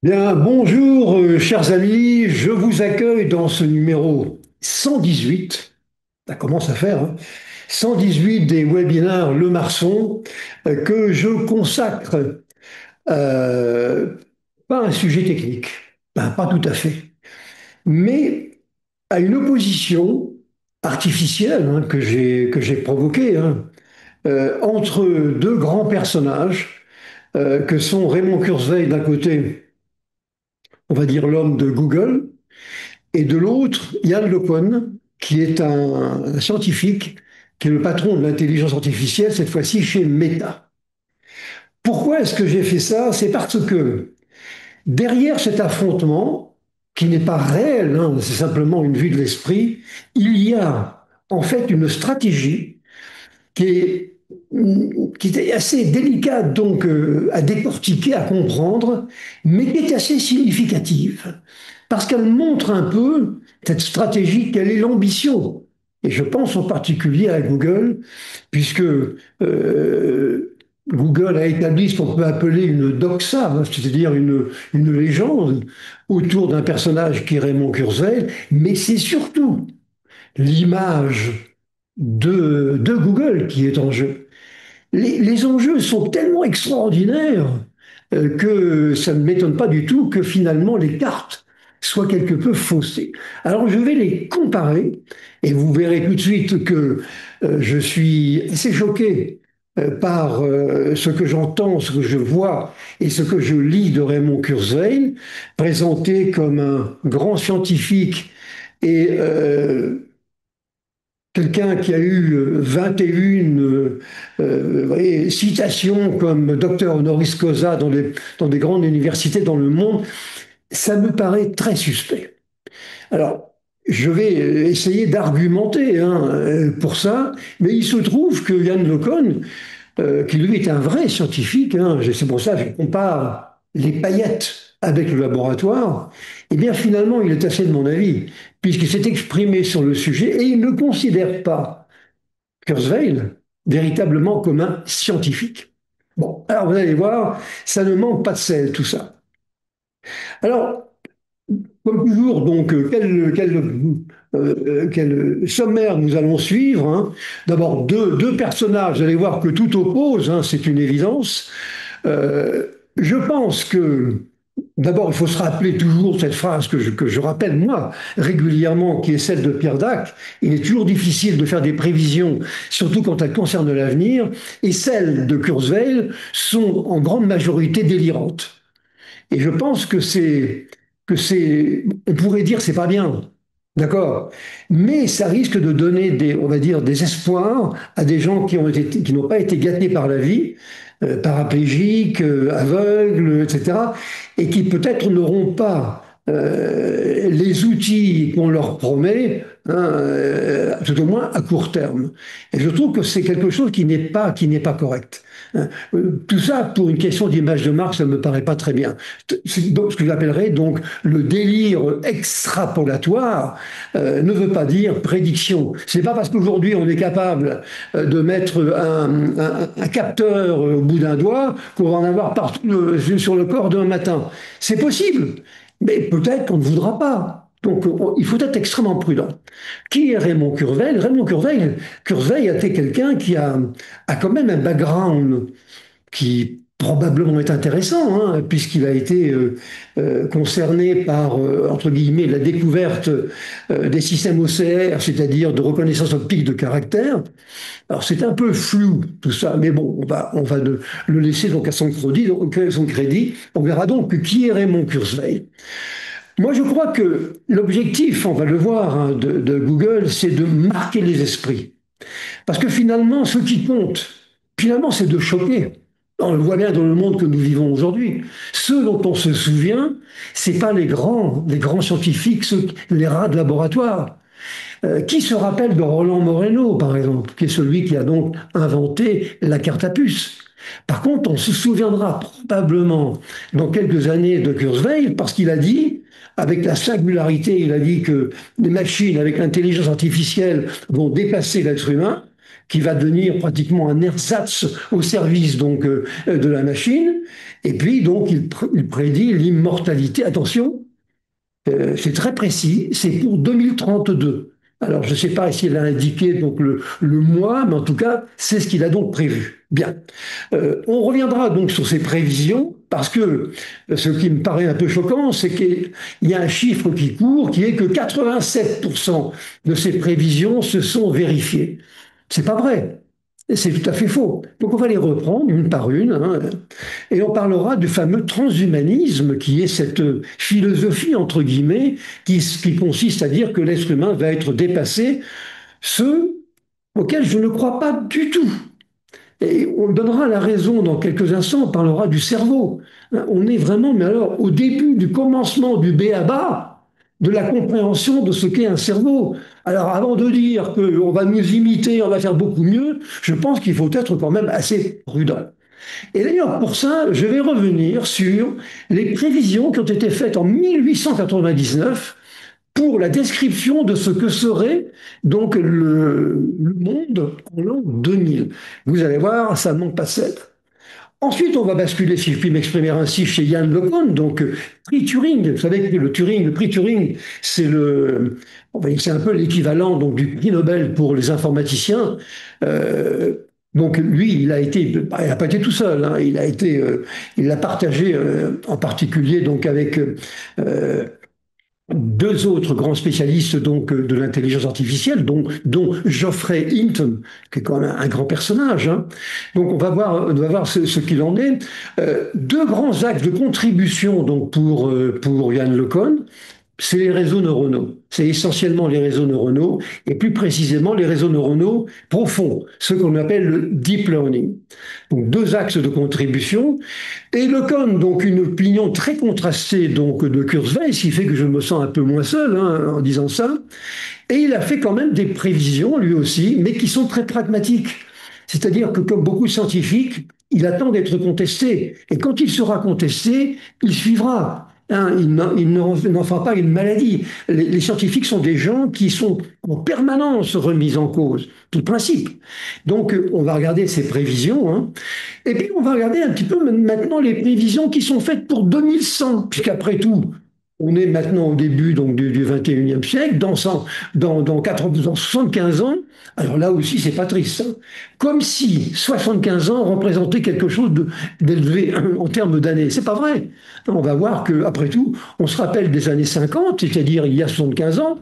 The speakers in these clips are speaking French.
Bien, bonjour, chers amis, je vous accueille dans ce numéro 118. Ça commence à faire, hein. 118 des webinaires Le Marçon, que je consacre euh, pas à un sujet technique, ben, pas tout à fait, mais à une opposition artificielle, hein, que j'ai provoquée, hein, entre deux grands personnages que sont Raymond Kurzweil d'un côté, on va dire l'homme de Google, et de l'autre, Yann LeCun, qui est un scientifique, qui est le patron de l'intelligence artificielle, cette fois-ci chez Meta. Pourquoi est-ce que j'ai fait ça? C'est parce que derrière cet affrontement, qui n'est pas réel, hein, c'est simplement une vue de l'esprit, il y a en fait une stratégie qui est, qui est assez délicate donc à décortiquer, à comprendre, mais qui est assez significative. Parce qu'elle montre un peu, cette stratégie, quelle est l'ambition. Et je pense en particulier à Google, puisque Google a établi ce qu'on peut appeler une doxa, hein, c'est-à-dire une légende autour d'un personnage qui est Raymond Kurzweil, mais c'est surtout l'image de Google qui est en jeu. Les enjeux sont tellement extraordinaires que ça ne m'étonne pas du tout que finalement les cartes soient quelque peu faussées. Alors je vais les comparer et vous verrez tout de suite que je suis assez choqué par ce que j'entends, ce que je vois et ce que je lis de Raymond Kurzweil, présenté comme un grand scientifique et quelqu'un qui a eu 21 voyez, citations comme docteur honoris causa dans des grandes universités dans le monde, ça me paraît très suspect. Alors, je vais essayer d'argumenter hein, pour ça, mais il se trouve que Yann LeCun, qui lui est un vrai scientifique, hein, c'est pour ça que je compare les paillettes avec le laboratoire, eh bien finalement il est assez de mon avis, puisqu'il s'est exprimé sur le sujet et il ne considère pas Kurzweil véritablement comme un scientifique. Bon, alors vous allez voir, ça ne manque pas de sel tout ça. Alors, comme toujours, donc, quel sommaire nous allons suivre, hein. D'abord, deux personnages, vous allez voir que tout oppose, hein, c'est une évidence. Euh, je pense que, d'abord, il faut se rappeler toujours cette phrase que je rappelle, moi, régulièrement, qui est celle de Pierre Dac. Il est toujours difficile de faire des prévisions, surtout quand elles concernent l'avenir, et celles de Kurzweil sont en grande majorité délirantes. Et je pense que c'est, on pourrait dire c'est pas bien, d'accord, mais ça risque de donner des, on va dire, des espoirs à des gens qui n'ont pas été gâtés par la vie, paraplégiques, aveugles, etc., et qui peut-être n'auront pas les outils qu'on leur promet, hein, tout au moins à court terme. Et je trouve que c'est quelque chose qui n'est pas correct. Hein. Tout ça, pour une question d'image de marque, ça ne me paraît pas très bien. C'est donc ce que j'appellerais donc le délire extrapolatoire ne veut pas dire prédiction. C'est pas parce qu'aujourd'hui on est capable de mettre un capteur au bout d'un doigt qu'on va en avoir partout sur le corps demain matin. C'est possible, mais peut-être qu'on ne voudra pas. Donc, il faut être extrêmement prudent. Qui est Raymond Kurzweil? Raymond Kurzweil était quelqu'un qui a quand même un background qui probablement est intéressant, hein, puisqu'il a été concerné par, entre guillemets, la découverte des systèmes OCR, c'est-à-dire de reconnaissance optique de caractère. Alors c'est un peu flou tout ça, mais bon, on va le laisser donc à son crédit, On verra donc qui est Raymond Kurzweil. Moi, je crois que l'objectif, on va le voir, hein, de Google, c'est de marquer les esprits. Parce que finalement, ce qui compte, finalement, c'est de choquer. On le voit bien dans le monde que nous vivons aujourd'hui. Ceux dont on se souvient, c'est pas les grands scientifiques, les rats de laboratoire. Qui se rappelle de Roland Moreno, par exemple, qui est celui qui a donc inventé la carte à puce. Par contre, on se souviendra probablement dans quelques années de Kurzweil parce qu'il a dit, avec la singularité, il a dit que les machines avec l'intelligence artificielle vont dépasser l'être humain. qui va devenir pratiquement un ersatz au service donc de la machine. Et puis donc il prédit l'immortalité. Attention, c'est très précis, c'est pour 2032. Alors, je ne sais pas s'il a indiqué donc le mois, mais en tout cas, c'est ce qu'il a donc prévu. Bien. On reviendra donc sur ces prévisions, parce que ce qui me paraît un peu choquant, c'est qu'il y a un chiffre qui court, qui est que 87% de ces prévisions se sont vérifiées. C'est pas vrai. C'est tout à fait faux. Donc on va les reprendre une par une, hein, et on parlera du fameux transhumanisme, qui est cette philosophie, entre guillemets, qui consiste à dire que l'être humain va être dépassé, ce auquel je ne crois pas du tout. Et on donnera la raison dans quelques instants, on parlera du cerveau. On est vraiment, mais alors, au début du commencement du b.a.-ba, de la compréhension de ce qu'est un cerveau. Alors, avant de dire qu'on va nous imiter, on va faire beaucoup mieux, je pense qu'il faut être quand même assez prudent. Et d'ailleurs, pour ça, je vais revenir sur les prévisions qui ont été faites en 1899 pour la description de ce que serait donc le monde en l'an 2000. Vous allez voir, ça ne manque pas de sel. Ensuite, on va basculer, si je puis m'exprimer ainsi, chez Yann LeCun, donc prix Turing. Vous savez que le prix Turing, c'est un peu l'équivalent donc du prix Nobel pour les informaticiens. Euh, donc lui, il n'a pas été tout seul, hein, il l'a partagé en particulier donc avec deux autres grands spécialistes donc de l'intelligence artificielle, dont Geoffrey Hinton, qui est quand même un grand personnage. Hein. Donc on va voir ce qu'il en est. Deux grands axes de contribution donc pour Yann LeCun, c'est les réseaux neuronaux. C'est essentiellement les réseaux neuronaux, et plus précisément les réseaux neuronaux profonds, ce qu'on appelle le deep learning. Donc deux axes de contribution. Et Lecoq, donc une opinion très contrastée donc de Kurzweil, ce qui fait que je me sens un peu moins seul hein, en disant ça. Et il a fait quand même des prévisions, lui aussi, mais qui sont très pragmatiques. C'est-à-dire que, comme beaucoup de scientifiques, il attend d'être contesté. Et quand il sera contesté, il suivra. Hein, il n'en fera pas une maladie. Les scientifiques sont des gens qui sont en permanence remis en cause, tout le principe. Donc, on va regarder ces prévisions. Hein. Et puis, on va regarder un petit peu maintenant les prévisions qui sont faites pour 2100, puisqu'après tout, on est maintenant au début donc, du 21e siècle, dans 75 ans. Alors là aussi, c'est pas triste. Hein. Comme si 75 ans représentaient quelque chose d'élevé en termes d'années. C'est pas vrai. On va voir qu'après tout, on se rappelle des années 50, c'est-à-dire il y a 75 ans,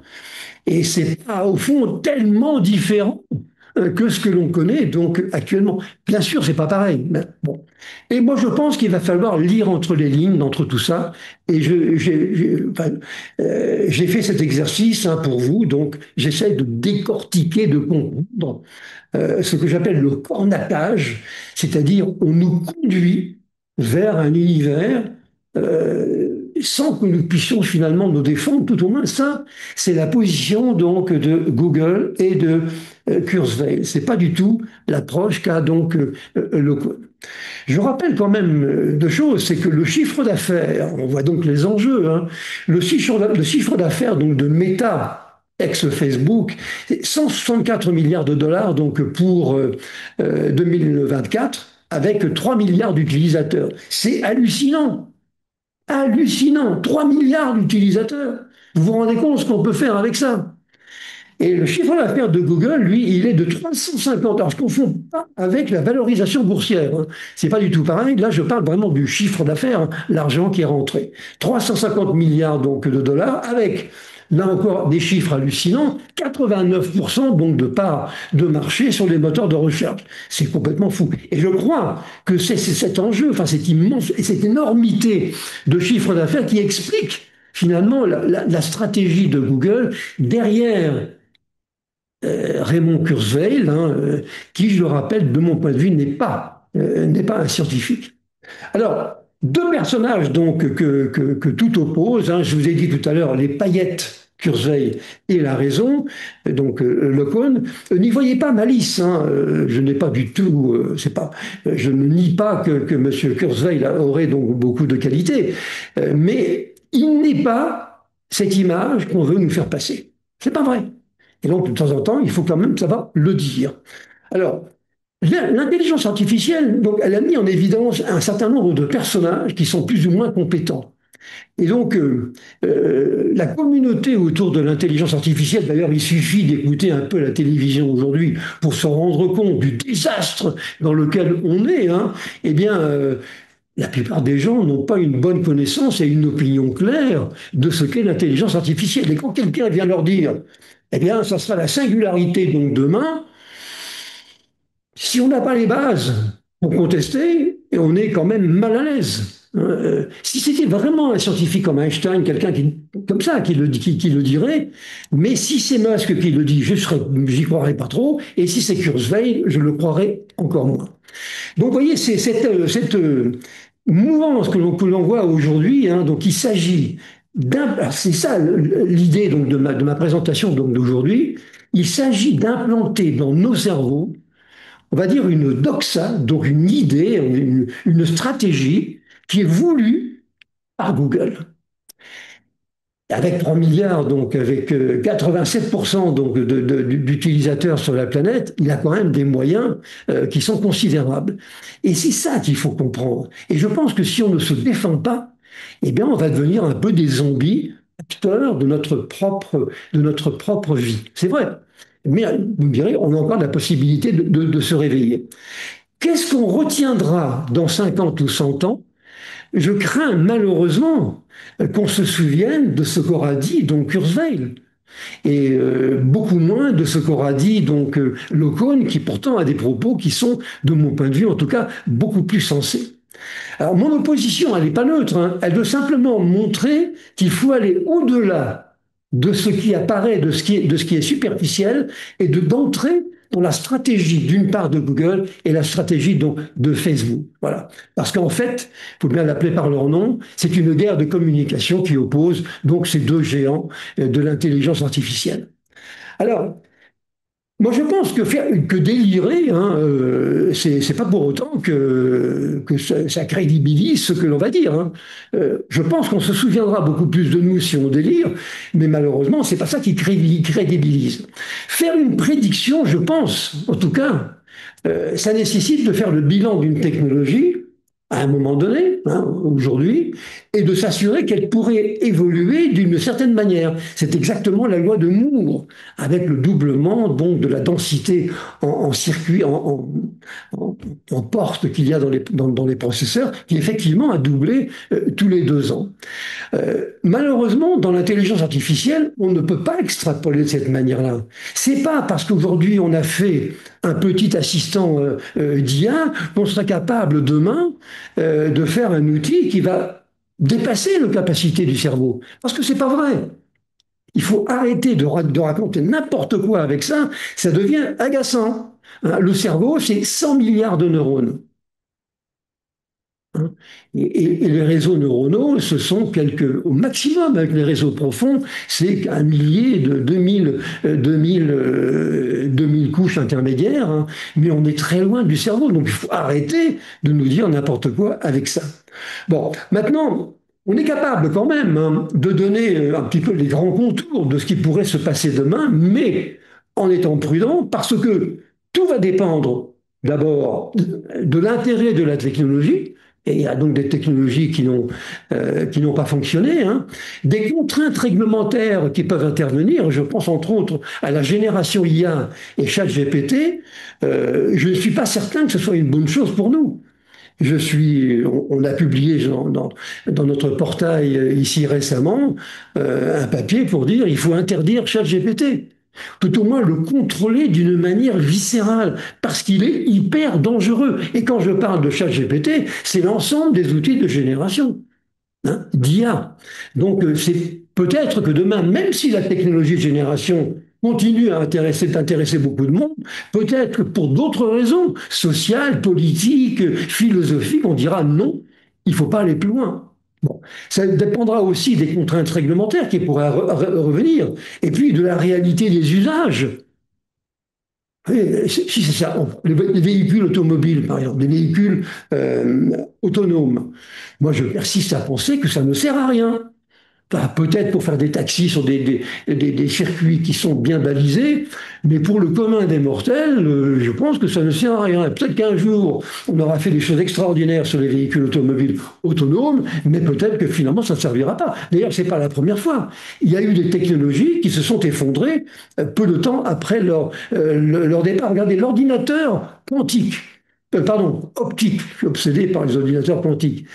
et c'est pas au fond tellement différent que ce que l'on connaît donc actuellement. Bien sûr, c'est pas pareil. Mais bon. Et moi, je pense qu'il va falloir lire entre les lignes, entre tout ça. Et j'ai fait cet exercice hein, pour vous. Donc, j'essaie de décortiquer, de comprendre ce que j'appelle le cornatage, c'est-à-dire on nous conduit vers un univers sans que nous puissions finalement nous défendre, tout au moins ça, c'est la position donc de Google et de Kurzweil. C'est pas du tout l'approche qu'a donc Lecoq. Je rappelle quand même deux choses, c'est que le chiffre d'affaires, on voit donc les enjeux, hein, le chiffre d'affaires donc de Meta, ex-Facebook, c'est 164 milliards de dollars donc pour 2024, avec 3 milliards d'utilisateurs. C'est hallucinant. Hallucinant, 3 milliards d'utilisateurs. Vous vous rendez compte ce qu'on peut faire avec ça? Et le chiffre d'affaires de Google, lui, il est de 350. Alors, je ne confonds pas avec la valorisation boursière. Hein. C'est pas du tout pareil. Là, je parle vraiment du chiffre d'affaires, hein, l'argent qui est rentré. 350 milliards donc de dollars avec, là encore, des chiffres hallucinants. 89% donc de part de marché sur les moteurs de recherche. C'est complètement fou. Et je crois que c'est cet enjeu, enfin, cette immense, et cette énormité de chiffre d'affaires qui explique finalement la stratégie de Google derrière Raymond Kurzweil, hein, qui, je le rappelle, de mon point de vue, n'est pas un scientifique. Alors, deux personnages donc que tout oppose. Hein, je vous ai dit tout à l'heure les paillettes Kurzweil et la raison, donc Lecoq, n'y voyez pas malice. Hein, je n'ai pas du tout, je ne nie pas que M. Kurzweil aurait donc beaucoup de qualités, mais il n'est pas cette image qu'on veut nous faire passer. C'est pas vrai. Et donc, de temps en temps, il faut quand même savoir le dire. Alors, l'intelligence artificielle, donc, elle a mis en évidence un certain nombre de personnages qui sont plus ou moins compétents. Et donc, la communauté autour de l'intelligence artificielle, d'ailleurs, il suffit d'écouter un peu la télévision aujourd'hui pour se rendre compte du désastre dans lequel on est, hein. Eh bien, la plupart des gens n'ont pas une bonne connaissance et une opinion claire de ce qu'est l'intelligence artificielle. Et quand quelqu'un vient leur dire, eh bien, ça sera la singularité donc demain, si on n'a pas les bases pour contester, on est quand même mal à l'aise. Si c'était vraiment un scientifique comme Einstein, quelqu'un comme ça qui le dirait, mais si c'est Musk qui le dit, j'y croirais pas trop, et si c'est Kurzweil, je le croirais encore moins. Donc, vous voyez, c'est cette mouvance que l'on voit aujourd'hui. Hein, donc, il s'agit c'est ça l'idée donc de ma présentation donc d'aujourd'hui. Il s'agit d'implanter dans nos cerveaux, on va dire une doxa, donc une idée, une stratégie qui est voulue par Google. Avec 3 milliards, donc avec 87% donc d'utilisateurs sur la planète, il a quand même des moyens qui sont considérables. Et c'est ça qu'il faut comprendre. Et je pense que si on ne se défend pas, eh bien on va devenir un peu des zombies, acteurs de notre propre vie. C'est vrai. Mais vous me direz, on a encore la possibilité de se réveiller. Qu'est-ce qu'on retiendra dans 50 ou 100 ans? Je crains malheureusement qu'on se souvienne de ce qu'aura dit donc Kurzweil et beaucoup moins de ce qu'aura dit donc Locone, qui pourtant a des propos qui sont, de mon point de vue en tout cas, beaucoup plus sensés. Alors mon opposition, elle n'est pas neutre, hein. Elle veut simplement montrer qu'il faut aller au-delà de ce qui apparaît, de ce qui est superficiel, et d'entrer dans la stratégie d'une part de Google et la stratégie donc de Facebook. Voilà. Parce qu'en fait, il faut bien l'appeler par leur nom, c'est une guerre de communication qui oppose donc ces deux géants de l'intelligence artificielle. Alors, moi, je pense que délirer, hein, c'est pas pour autant que ça crédibilise ce que l'on va dire. Hein. Je pense qu'on se souviendra beaucoup plus de nous si on délire, mais malheureusement, c'est pas ça qui crédibilise. Faire une prédiction, je pense, en tout cas, ça nécessite de faire le bilan d'une technologie à un moment donné, hein, aujourd'hui, et de s'assurer qu'elle pourrait évoluer d'une certaine manière. C'est exactement la loi de Moore, avec le doublement donc de la densité en circuit, en portes qu'il y a dans les processeurs, qui effectivement a doublé tous les 2 ans. Malheureusement, dans l'intelligence artificielle, on ne peut pas extrapoler de cette manière-là. C'est pas parce qu'aujourd'hui on a fait un petit assistant d'IA qu'on sera capable demain de faire un outil qui va dépasser les capacités du cerveau. Parce que c'est pas vrai. Il faut arrêter de raconter n'importe quoi avec ça. Ça devient agaçant. Hein, le cerveau, c'est 100 milliards de neurones. Hein. Et les réseaux neuronaux, ce sont au maximum avec les réseaux profonds, c'est un millier de 2000 couches intermédiaires, hein, mais on est très loin du cerveau, donc il faut arrêter de nous dire n'importe quoi avec ça. Bon, maintenant, on est capable quand même hein, de donner un petit peu les grands contours de ce qui pourrait se passer demain, mais en étant prudent, parce que tout va dépendre d'abord de l'intérêt de la technologie, et il y a donc des technologies qui n'ont pas fonctionné, hein, des contraintes réglementaires qui peuvent intervenir. Je pense entre autres à la génération IA et ChatGPT. Je ne suis pas certain que ce soit une bonne chose pour nous. On a publié dans notre portail ici récemment un papier pour dire il faut interdire ChatGPT. Tout au moins le contrôler d'une manière viscérale, parce qu'il est hyper dangereux. Et quand je parle de ChatGPT, c'est l'ensemble des outils de génération, hein, d'IA. Donc c'est peut-être que demain, même si la technologie de génération continue à intéresser beaucoup de monde, peut-être que pour d'autres raisons, sociales, politiques, philosophiques, on dira non, il ne faut pas aller plus loin. Bon, ça dépendra aussi des contraintes réglementaires qui pourraient revenir, et puis de la réalité des usages. Oui, si c'est ça, les véhicules automobiles, par exemple, les véhicules autonomes, moi je persiste à penser que ça ne sert à rien. Enfin, peut-être pour faire des taxis sur des circuits qui sont bien balisés, mais pour le commun des mortels, je pense que ça ne sert à rien. Peut-être qu'un jour, on aura fait des choses extraordinaires sur les véhicules automobiles autonomes, mais peut-être que finalement, ça ne servira pas. D'ailleurs, ce n'est pas la première fois. Il y a eu des technologies qui se sont effondrées peu de temps après leur départ. Regardez, l'ordinateur quantique. Pardon, optique. Je suis obsédé par les ordinateurs quantiques.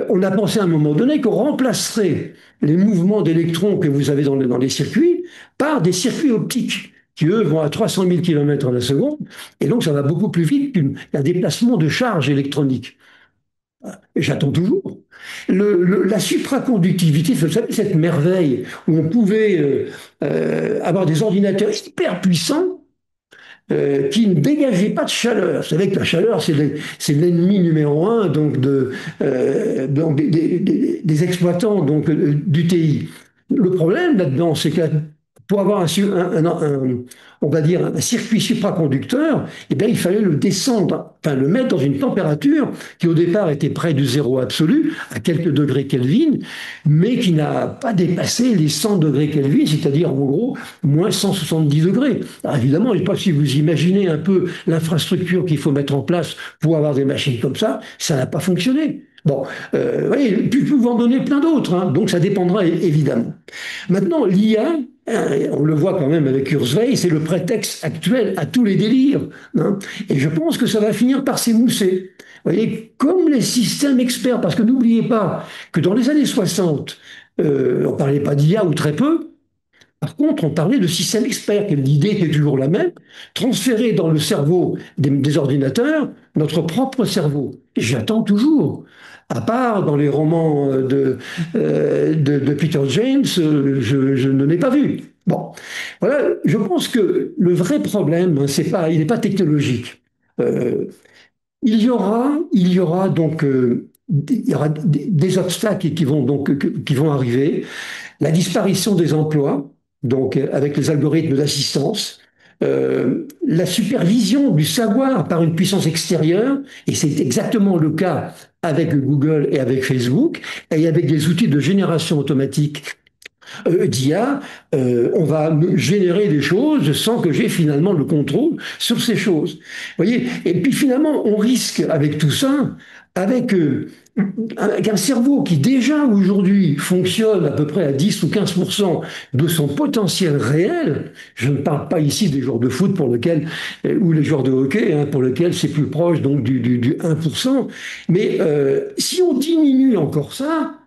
On a pensé à un moment donné qu'on remplacerait les mouvements d'électrons que vous avez dans les circuits par des circuits optiques qui, eux, vont à 300 000 km à la seconde. Et donc, ça va beaucoup plus vite qu'un déplacement de charge électronique. Et j'attends toujours. La supraconductivité, vous savez, cette merveille où on pouvait avoir des ordinateurs hyper puissants qui ne dégageait pas de chaleur. Vous savez que la chaleur, c'est l'ennemi numéro un donc des exploitants du TI. Le problème là-dedans, c'est que pour avoir on va dire un circuit supraconducteur, eh bien, il fallait le descendre, enfin le mettre dans une température qui au départ était près du zéro absolu, à quelques degrés Kelvin, mais qui n'a pas dépassé les 100 degrés Kelvin, c'est-à-dire en gros moins 170 degrés. Alors évidemment, je ne sais pas si vous imaginez un peu l'infrastructure qu'il faut mettre en place pour avoir des machines comme ça n'a pas fonctionné. Bon, vous voyez, puis je peux vous en donner plein d'autres, hein, donc ça dépendra évidemment. Maintenant, l'IA, on le voit quand même avec Kurzweil, c'est le prétexte actuel à tous les délires, hein, et je pense que ça va finir par s'émousser. Vous voyez, comme les systèmes experts, parce que n'oubliez pas que dans les années 60, on ne parlait pas d'IA ou très peu. Par contre, on parlait de système expert, que l'idée était toujours la même, transférer dans le cerveau des ordinateurs notre propre cerveau. Et j'attends toujours. À part dans les romans de Peter James, je ne l'ai pas vu. Bon, voilà, je pense que le vrai problème, hein, il n'est pas technologique. Euh, il y aura donc il y aura des obstacles qui vont arriver, la disparition des emplois, donc avec les algorithmes d'assistance, la supervision du savoir par une puissance extérieure, et c'est exactement le cas avec Google et avec Facebook, et avec des outils de génération automatique d'IA, on va générer des choses sans que j'ai finalement le contrôle sur ces choses. Vous voyez. Et puis finalement, on risque avec tout ça, avec, avec un cerveau qui déjà aujourd'hui fonctionne à peu près à 10 ou 15% de son potentiel réel. Je ne parle pas ici des joueurs de foot ou les joueurs de hockey, hein, pour lesquels c'est plus proche donc du 1%. Mais si on diminue encore ça,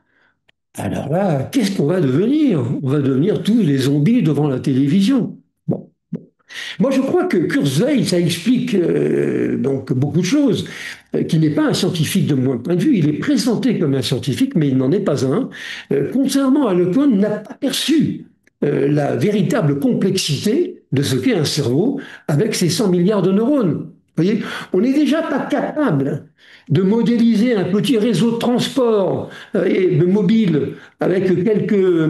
alors là, qu'est-ce qu'on va devenir? On va devenir tous les zombies devant la télévision. Bon. Moi, je crois que Kurzweil, ça explique donc beaucoup de choses, qu'il n'est pas un scientifique de mon point de vue. Il est présenté comme un scientifique, mais il n'en est pas un. Contrairement à Lecon, n'a pas perçu la véritable complexité de ce qu'est un cerveau avec ses 100 milliards de neurones. Vous voyez, on n'est déjà pas capable de modéliser un petit réseau de transport et de mobile avec quelques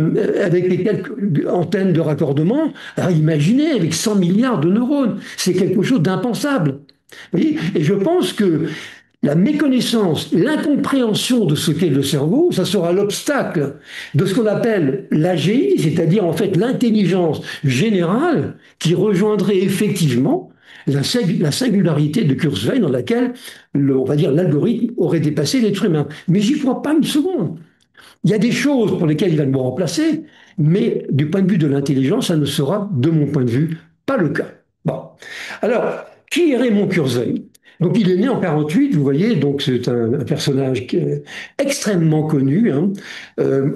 antennes de raccordement. Alors imaginez avec 100 milliards de neurones, c'est quelque chose d'impensable. Vous voyez. Et je pense que la méconnaissance, l'incompréhension de ce qu'est le cerveau, ça sera l'obstacle de ce qu'on appelle l'AGI, c'est-à-dire en fait l'intelligence générale qui rejoindrait effectivement la singularité de Kurzweil dans laquelle, on va dire, l'algorithme aurait dépassé l'être humain. Mais j'y crois pas une seconde. Il y a des choses pour lesquelles il va me remplacer, mais du point de vue de l'intelligence, ça ne sera, de mon point de vue, pas le cas. Bon. Alors, qui est Raymond Kurzweil? Donc, il est né en 48, vous voyez, donc c'est un personnage extrêmement connu, hein.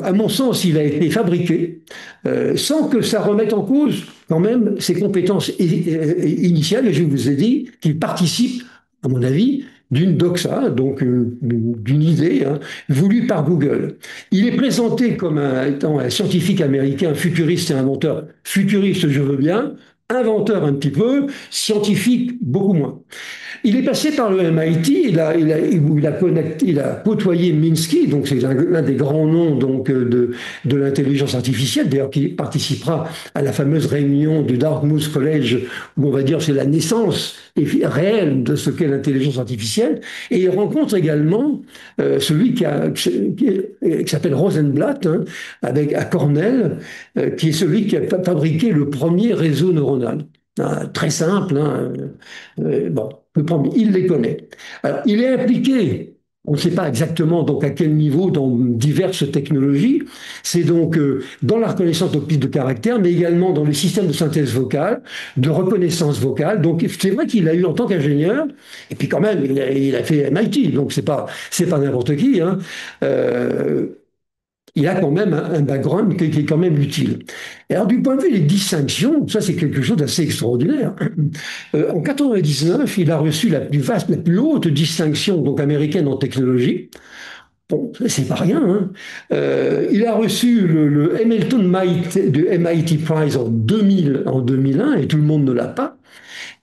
À mon sens, il a été fabriqué sans que ça remette en cause quand même ses compétences initiales, et je vous ai dit qu'il participe, à mon avis, d'une doxa, donc d'une idée, hein, voulue par Google. Il est présenté comme étant un scientifique américain futuriste et inventeur. Futuriste, je veux bien, inventeur un petit peu, scientifique beaucoup moins. Il est passé par le MIT, il a côtoyé Minsky, donc c'est l'un des grands noms donc, de l'intelligence artificielle, d'ailleurs qui participera à la fameuse réunion du Dartmouth College, où on va dire c'est la naissance réelle de ce qu'est l'intelligence artificielle. Et il rencontre également celui qui s'appelle Rosenblatt, hein, à Cornell, qui est celui qui a fabriqué le premier réseau neuronal. Très simple, hein, bon, il les connaît. Alors, il est impliqué, on ne sait pas exactement donc à quel niveau dans diverses technologies, c'est donc dans la reconnaissance optique de caractère, mais également dans les systèmes de synthèse vocale, de reconnaissance vocale. Donc c'est vrai qu'il a eu en tant qu'ingénieur, et puis quand même il a fait MIT, donc c'est pas n'importe qui, hein, il a quand même un background qui est quand même utile. Et alors, du point de vue des distinctions, ça c'est quelque chose d'assez extraordinaire. En 99, il a reçu la plus vaste, la plus haute distinction donc américaine en technologie. Bon, c'est pas rien. Hein. Il a reçu le Hamilton de MIT Prize en 2001 et tout le monde ne l'a pas.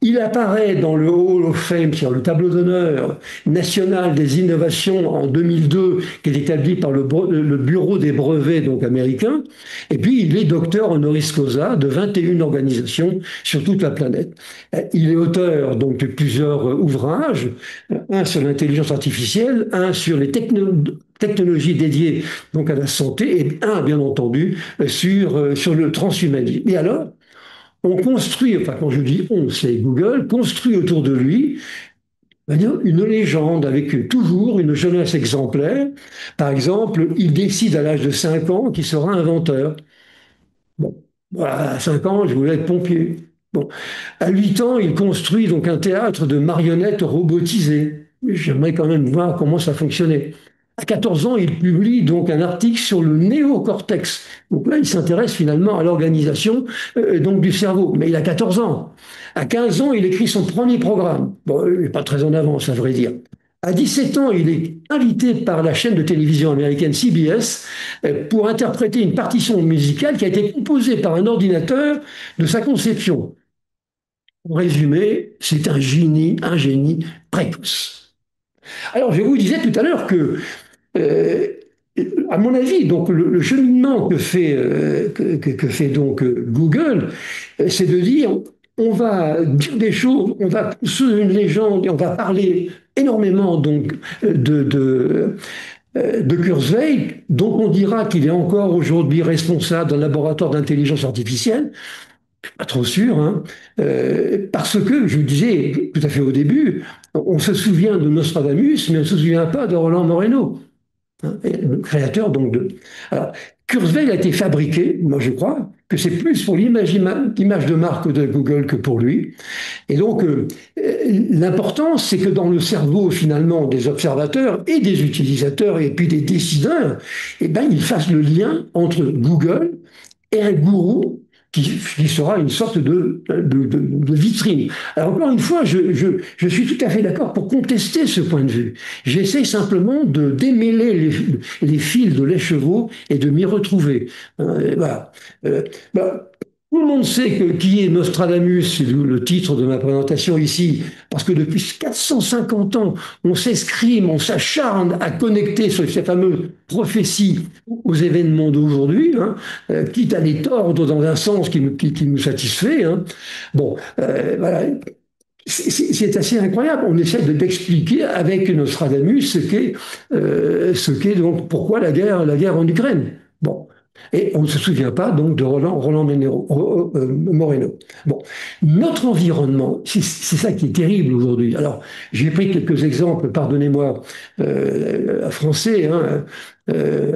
Il apparaît dans le Hall of Fame, sur le tableau d'honneur national des innovations en 2002, qui est établi par le Bureau des brevets donc américain. Et puis, il est docteur honoris causa de 21 organisations sur toute la planète. Il est auteur donc de plusieurs ouvrages, un sur l'intelligence artificielle, un sur les technologies dédiées donc à la santé et un, bien entendu, sur le transhumanisme. Et alors, on construit, enfin quand je dis on, c'est Google, construit autour de lui une légende avec toujours une jeunesse exemplaire. Par exemple, il décide à l'âge de 5 ans qu'il sera inventeur. Bon, voilà, à 5 ans, je voulais être pompier. Bon, à 8 ans, il construit donc un théâtre de marionnettes robotisées. J'aimerais quand même voir comment ça fonctionnait. À 14 ans, il publie donc un article sur le néocortex. Donc là, il s'intéresse finalement à l'organisation donc du cerveau. Mais il a 14 ans. À 15 ans, il écrit son premier programme. Bon, il n'est pas très en avance, à vrai dire. À 17 ans, il est invité par la chaîne de télévision américaine CBS pour interpréter une partition musicale qui a été composée par un ordinateur de sa conception. En résumé, c'est un génie précoce. Alors, je vous disais tout à l'heure que euh, à mon avis, donc le cheminement que fait donc Google, c'est de dire on va dire des choses, on va construire une légende et on va parler énormément donc de Kurzweil, dont on dira qu'il est encore aujourd'hui responsable d'un laboratoire d'intelligence artificielle. Pas trop sûr, hein, parce que, je vous disais tout à fait au début, on se souvient de Nostradamus, mais on ne se souvient pas de Roland Moreno, hein, le créateur donc de. Alors, Kurzweil a été fabriqué, moi je crois, que c'est plus pour l'image de marque de Google que pour lui. Et donc, l'important, c'est que dans le cerveau, finalement, des observateurs et des utilisateurs et puis des décideurs, eh ben, ils fassent le lien entre Google et un gourou qui sera une sorte de vitrine. Alors encore une fois, je suis tout à fait d'accord pour contester ce point de vue. J'essaie simplement de démêler les fils de l'écheveau et de m'y retrouver. Voilà. Bah, tout le monde sait qui est Nostradamus, c'est le titre de ma présentation ici, parce que depuis 450 ans, on s'escrime, on s'acharne à connecter ces fameuses prophéties aux événements d'aujourd'hui, hein, quitte à les tordre dans un sens qui nous satisfait. Hein. Bon, voilà. C'est assez incroyable. On essaie d'expliquer avec Nostradamus ce qu'est donc pourquoi la guerre en Ukraine. Bon. Et on ne se souvient pas donc de Moreno. Bon, notre environnement, c'est ça qui est terrible aujourd'hui. Alors, j'ai pris quelques exemples, pardonnez-moi, français, hein,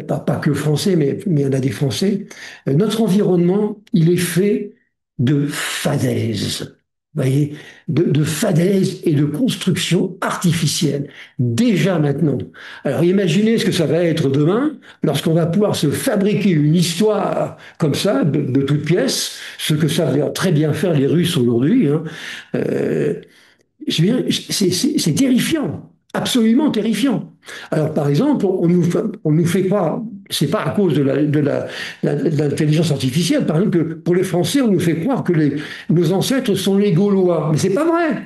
pas que français, mais il y en a des français. Notre environnement, il est fait de fadaises. Vous voyez, de fadaises et de construction artificielle, déjà maintenant. Alors imaginez ce que ça va être demain, lorsqu'on va pouvoir se fabriquer une histoire comme ça, de toutes pièces, ce que savent très bien faire les Russes aujourd'hui. Hein. Euh, c'est terrifiant, absolument terrifiant. Alors par exemple, on nous fait croire, c'est pas à cause de l'intelligence artificielle. Par exemple, que pour les Français, on nous fait croire que nos ancêtres sont les Gaulois. Mais c'est pas vrai.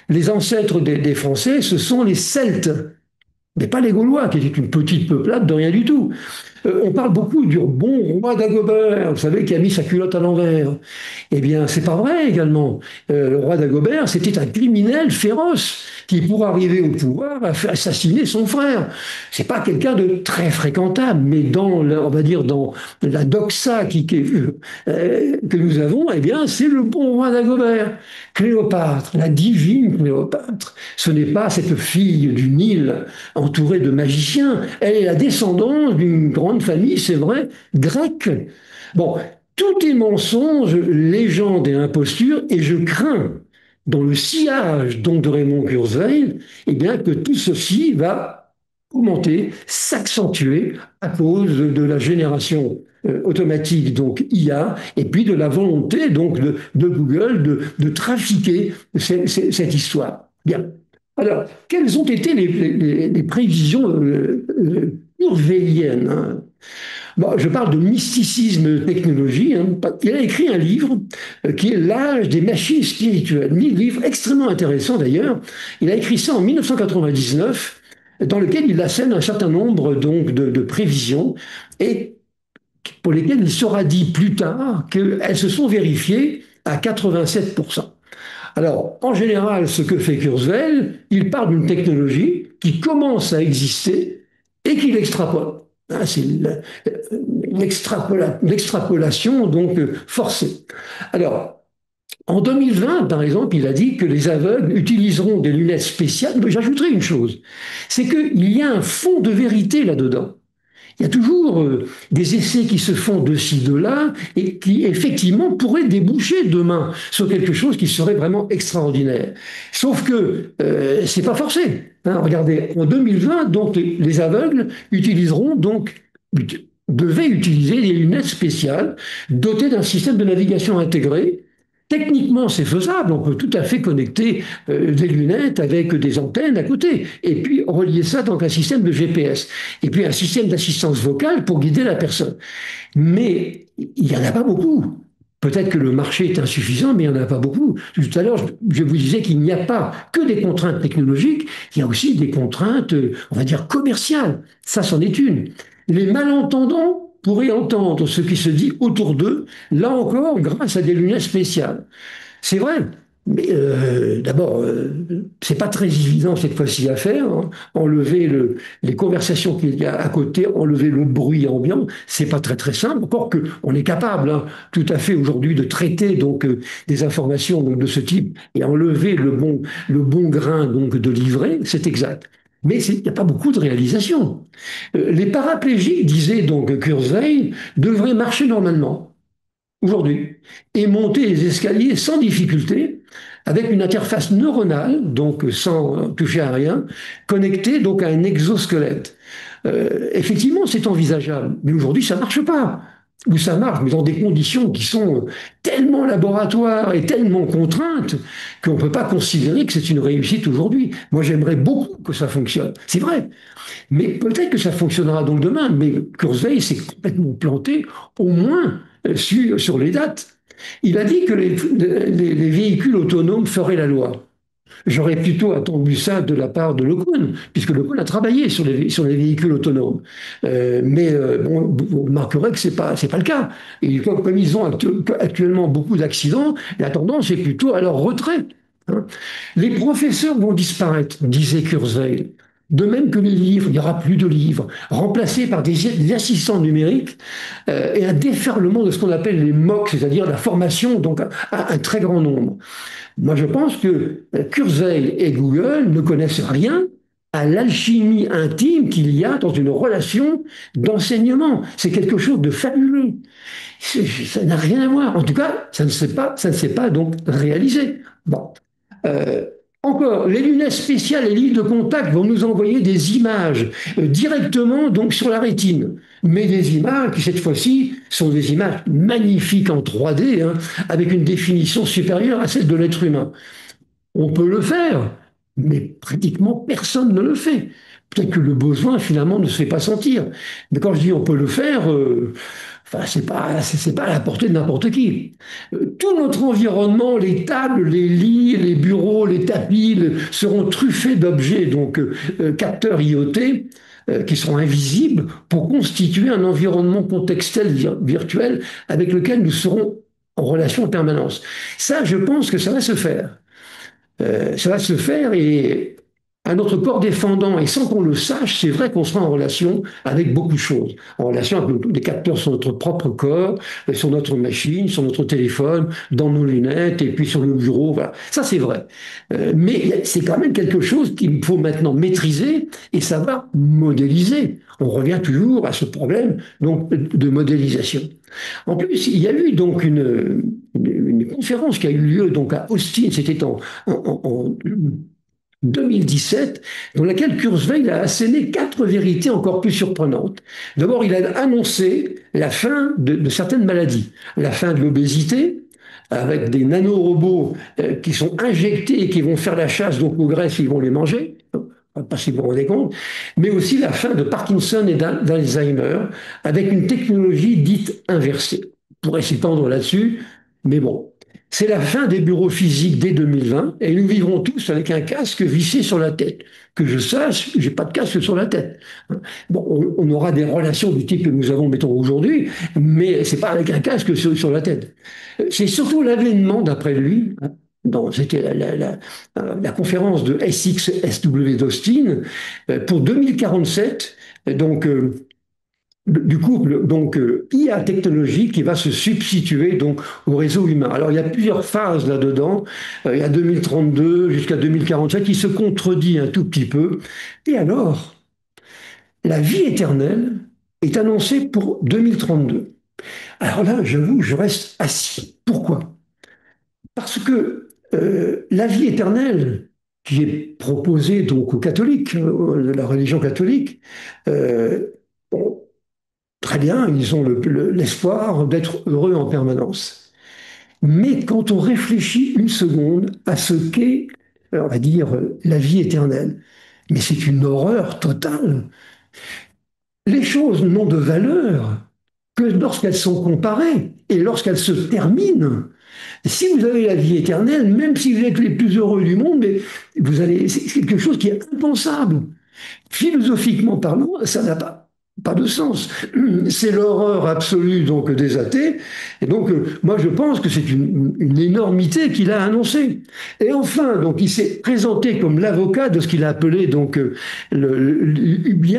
Les ancêtres des Français, ce sont les Celtes, mais pas les Gaulois, qui étaient une petite peuplade de rien du tout. On parle beaucoup du bon roi Dagobert, vous savez, qui a mis sa culotte à l'envers. Eh bien, c'est pas vrai également. Le roi Dagobert, c'était un criminel féroce qui, pour arriver au pouvoir, a fait assassiner son frère. C'est pas quelqu'un de très fréquentable, mais on va dire, dans la doxa que nous avons, eh bien, c'est le bon roi Dagobert. Cléopâtre, la divine Cléopâtre, ce n'est pas cette fille du Nil entourée de magiciens. Elle est la descendance d'une grande famille, c'est vrai, grecque. Bon, tout est mensonge, légende et imposture, et je crains, dans le sillage donc de Raymond Kurzweil, eh bien, que tout ceci va augmenter, s'accentuer à cause de la génération automatique, donc IA, et puis de la volonté donc de Google de trafiquer cette histoire. Bien. Alors, quelles ont été les prévisions kurzweiliennes, hein? Bon, je parle de mysticisme technologie, hein. Il a écrit un livre qui est L'âge des machines spirituelles. Un livre extrêmement intéressant d'ailleurs. Il a écrit ça en 1999, dans lequel il assène un certain nombre donc de prévisions et pour lesquelles il sera dit plus tard qu'elles se sont vérifiées à 87%. Alors, en général, ce que fait Kurzweil, il parle d'une technologie qui commence à exister et qu'il extrapole. Hein, c'est l'extrapolation donc forcée. Alors, en 2020, par exemple, il a dit que les aveugles utiliseront des lunettes spéciales. Mais j'ajouterai une chose, c'est qu'il y a un fond de vérité là-dedans. Il y a toujours des essais qui se font de ci, de là, et qui effectivement pourraient déboucher demain sur quelque chose qui serait vraiment extraordinaire. Sauf que c'est pas forcé. Hein. Regardez, en 2020, donc les aveugles utiliseront donc devaient utiliser des lunettes spéciales dotées d'un système de navigation intégré. Techniquement, c'est faisable. On peut tout à fait connecter des lunettes avec des antennes à côté et puis relier ça dans un système de GPS et puis un système d'assistance vocale pour guider la personne. Mais il n'y en a pas beaucoup. Peut-être que le marché est insuffisant, mais il n'y en a pas beaucoup. Tout à l'heure, je vous disais qu'il n'y a pas que des contraintes technologiques, il y a aussi des contraintes, on va dire, commerciales. Ça, c'en est une. Les malentendants pourraient entendre ce qui se dit autour d'eux, là encore, grâce à des lunettes spéciales. C'est vrai, mais d'abord, c'est pas très évident cette fois-ci à faire. Hein. Enlever les conversations qu'il y a à côté, enlever le bruit ambiant, c'est pas très très simple. Encore que on est capable, hein, tout à fait aujourd'hui de traiter donc des informations donc, de ce type et enlever le bon grain donc de livret, c'est exact. Mais il n'y a pas beaucoup de réalisations. Les paraplégiques, disait donc Kurzweil, devraient marcher normalement aujourd'hui et monter les escaliers sans difficulté avec une interface neuronale, donc sans toucher à rien, connectée donc à un exosquelette. Effectivement, c'est envisageable, mais aujourd'hui, ça ne marche pas. Ou ça marche, mais dans des conditions qui sont tellement laboratoires et tellement contraintes qu'on ne peut pas considérer que c'est une réussite aujourd'hui. Moi, j'aimerais beaucoup que ça fonctionne. C'est vrai. Mais peut-être que ça fonctionnera donc demain. Mais Kurzweil s'est complètement planté, au moins sur les dates. Il a dit que les véhicules autonomes feraient la loi. J'aurais plutôt attendu ça de la part de Lecun, puisque Lecun a travaillé sur les véhicules autonomes. Bon, vous remarquerez que c'est pas le cas. Et comme ils ont actuellement beaucoup d'accidents, la tendance est plutôt à leur retrait. Hein. Les professeurs vont disparaître, disait Kurzweil. De même que les livres, il n'y aura plus de livres, remplacés par des assistants numériques et un déferlement de ce qu'on appelle les MOOC, c'est-à-dire la formation donc à un très grand nombre. Moi, je pense que Kurzweil et Google ne connaissent rien à l'alchimie intime qu'il y a dans une relation d'enseignement. C'est quelque chose de fabuleux. Ça n'a rien à voir. En tout cas, ça ne s'est pas donc réalisé. Bon. Euh, Encore, les lunettes spéciales et livres de contact vont nous envoyer des images directement donc sur la rétine, mais des images qui cette fois-ci sont des images magnifiques en 3D, hein, avec une définition supérieure à celle de l'être humain. On peut le faire, mais pratiquement personne ne le fait. Peut-être que le besoin, finalement, ne se fait pas sentir. Mais quand je dis on peut le faire, enfin, c'est pas à la portée de n'importe qui. Tout notre environnement, les tables, les lits, les bureaux, les tapis, seront truffés d'objets, donc capteurs IoT, qui seront invisibles pour constituer un environnement contextuel virtuel avec lequel nous serons en relation en permanence. Ça, je pense que ça va se faire. Ça va se faire et à notre corps défendant, et sans qu'on le sache, c'est vrai qu'on sera en relation avec beaucoup de choses. En relation avec des capteurs sur notre propre corps, sur notre machine, sur notre téléphone, dans nos lunettes, et puis sur le bureau. Voilà. Ça, c'est vrai. Mais c'est quand même quelque chose qu'il faut maintenant maîtriser et savoir modéliser. On revient toujours à ce problème donc, de modélisation. En plus, il y a eu donc une conférence qui a eu lieu donc à Austin, c'était en 2017, dans laquelle Kurzweil a asséné quatre vérités encore plus surprenantes. D'abord, il a annoncé la fin de certaines maladies, la fin de l'obésité, avec des nanorobots qui sont injectés et qui vont faire la chasse donc aux graisses, ils vont les manger. Pas si vous vous rendez compte, mais aussi la fin de Parkinson et d'Alzheimer avec une technologie dite inversée. On pourrait s'étendre là-dessus, mais bon, c'est la fin des bureaux physiques dès 2020 et nous vivrons tous avec un casque vissé sur la tête. Que je sache, j'ai pas de casque sur la tête. Bon, on aura des relations du type que nous avons, mettons, aujourd'hui, mais c'est pas avec un casque sur la tête. C'est surtout l'avènement, d'après lui, c'était la conférence de SXSW d'Austin pour 2047, donc du couple donc IA technologique qui va se substituer donc au réseau humain. Alors il y a plusieurs phases là-dedans. Il y a 2032 jusqu'à 2047 qui se contredit un tout petit peu. Et alors, la vie éternelle est annoncée pour 2032. Alors là, j'avoue, je reste assis. Pourquoi? Parce que la vie éternelle qui est proposée donc aux catholiques, de la religion catholique, bon, très bien, ils ont l'espoir d'être heureux en permanence. Mais quand on réfléchit une seconde à ce qu'est, on va dire, la vie éternelle, mais c'est une horreur totale. Les choses n'ont de valeur que lorsqu'elles sont comparées et lorsqu'elles se terminent. Si vous avez la vie éternelle, même si vous êtes les plus heureux du monde, mais c'est quelque chose qui est impensable. Philosophiquement parlant, ça n'a pas de sens. C'est l'horreur absolue donc des athées. Et donc, moi, je pense que c'est une énormité qu'il a annoncée. Et enfin, donc, il s'est présenté comme l'avocat de ce qu'il a appelé donc le UBI,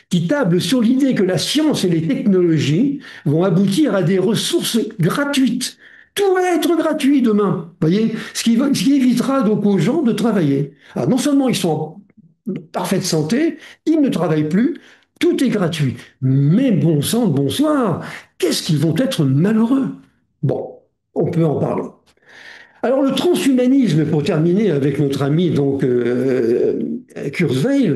qui table sur l'idée que la science et les technologies vont aboutir à des ressources gratuites. Tout va être gratuit demain, voyez, ce qui évitera donc aux gens de travailler. Alors non seulement ils sont parfaite santé, ils ne travaillent plus, tout est gratuit. Mais bon sang, bonsoir, qu'est-ce qu'ils vont être malheureux. Bon, on peut en parler. Alors le transhumanisme, pour terminer avec notre ami donc Kurzweil,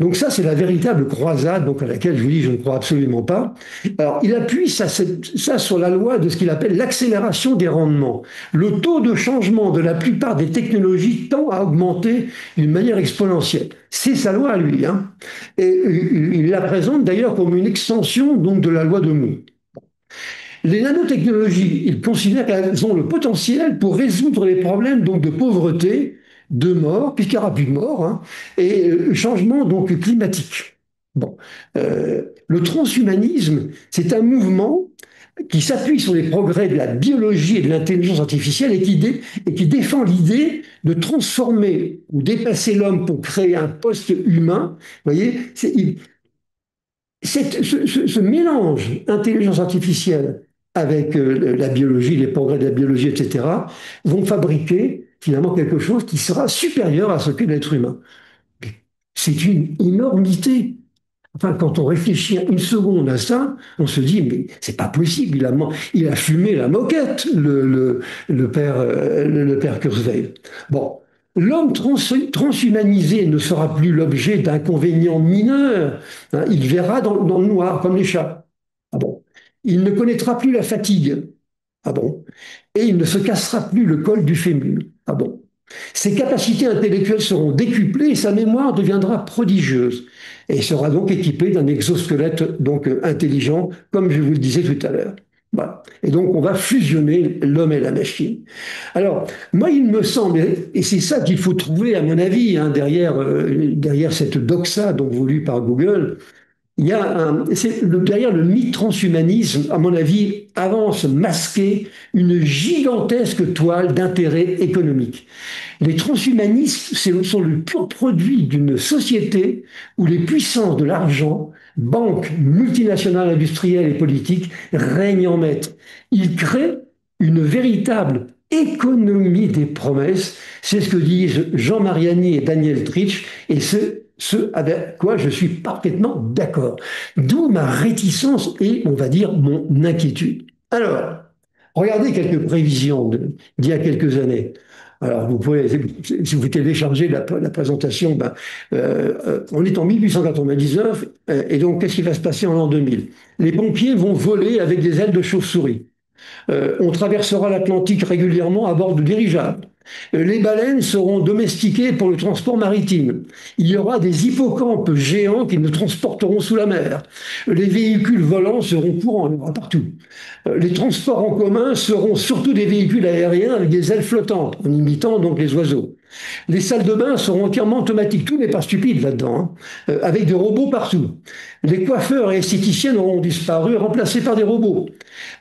donc ça c'est la véritable croisade donc à laquelle je vous dis je ne crois absolument pas. Alors il appuie ça sur la loi de ce qu'il appelle l'accélération des rendements. Le taux de changement de la plupart des technologies tend à augmenter d'une manière exponentielle. C'est sa loi à lui, hein. Et il la présente d'ailleurs comme une extension donc de la loi de Moore. Les nanotechnologies, ils considèrent qu'elles ont le potentiel pour résoudre les problèmes donc, de pauvreté, de mort, puisqu'il n'y aura plus de mort, hein, et changement donc, climatique. Bon. Le transhumanisme, c'est un mouvement qui s'appuie sur les progrès de la biologie et de l'intelligence artificielle et qui défend l'idée de transformer ou dépasser l'homme pour créer un poste humain. Vous voyez, ce mélange intelligence artificielle avec la biologie, les progrès de la biologie, etc., vont fabriquer finalement quelque chose qui sera supérieur à ce qu'est l'être humain. C'est une énormité. Enfin, quand on réfléchit une seconde à ça, on se dit, mais c'est pas possible, il a fumé la moquette, le père Kurzweil. Bon, l'homme transhumanisé ne sera plus l'objet d'inconvénients mineurs, hein, il verra dans le noir, comme les chats. Ah bon. Il ne connaîtra plus la fatigue. Ah bon. Et il ne se cassera plus le col du fémur. Ah bon. Ses capacités intellectuelles seront décuplées et sa mémoire deviendra prodigieuse. Et il sera donc équipé d'un exosquelette donc intelligent, comme je vous le disais tout à l'heure. Voilà. Et donc on va fusionner l'homme et la machine. Alors, moi, il me semble, et c'est ça qu'il faut trouver, à mon avis, hein, derrière cette doxa donc voulue par Google, il y a derrière le mythe transhumanisme, à mon avis, avance masqué une gigantesque toile d'intérêt économique. Les transhumanistes sont le pur produit d'une société où les puissances de l'argent, banques, multinationales industrielles et politiques règnent en maître. Ils créent une véritable économie des promesses. C'est ce que disent Jean Mariani et Daniel Tritch, et ce avec quoi je suis parfaitement d'accord. D'où ma réticence et, on va dire, mon inquiétude. Alors, regardez quelques prévisions d'il y a quelques années. Alors, vous pouvez, si vous téléchargez la présentation, on est en 1899, et donc qu'est-ce qui va se passer en l'an 2000? Les pompiers vont voler avec des ailes de chauve-souris. On traversera l'Atlantique régulièrement à bord de dirigeables. Les baleines seront domestiquées pour le transport maritime. Il y aura des hippocampes géants qui nous transporteront sous la mer. Les véhicules volants seront courants, il y en aura partout. Les transports en commun seront surtout des véhicules aériens avec des ailes flottantes, en imitant donc les oiseaux. Les salles de bain seront entièrement automatiques. Tout n'est pas stupide là-dedans, hein, avec des robots partout. Les coiffeurs et esthéticiennes auront disparu, remplacés par des robots.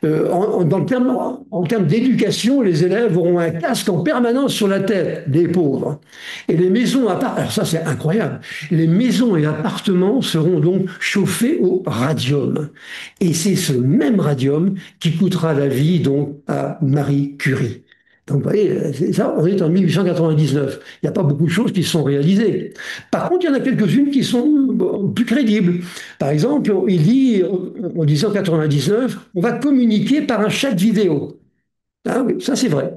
En termes d'éducation, les élèves auront un casque en permanence sur la tête des pauvres. Et les maisons, alors ça c'est incroyable, les maisons et appartements seront donc chauffés au radium. Et c'est ce même radium qui coûtera la vie donc à Marie Curie. Donc, vous voyez, ça, on est en 1899. Il n'y a pas beaucoup de choses qui sont réalisées. Par contre, il y en a quelques-unes qui sont plus crédibles. Par exemple, il dit, en 1899, on va communiquer par un chat vidéo. Ah oui, ça c'est vrai.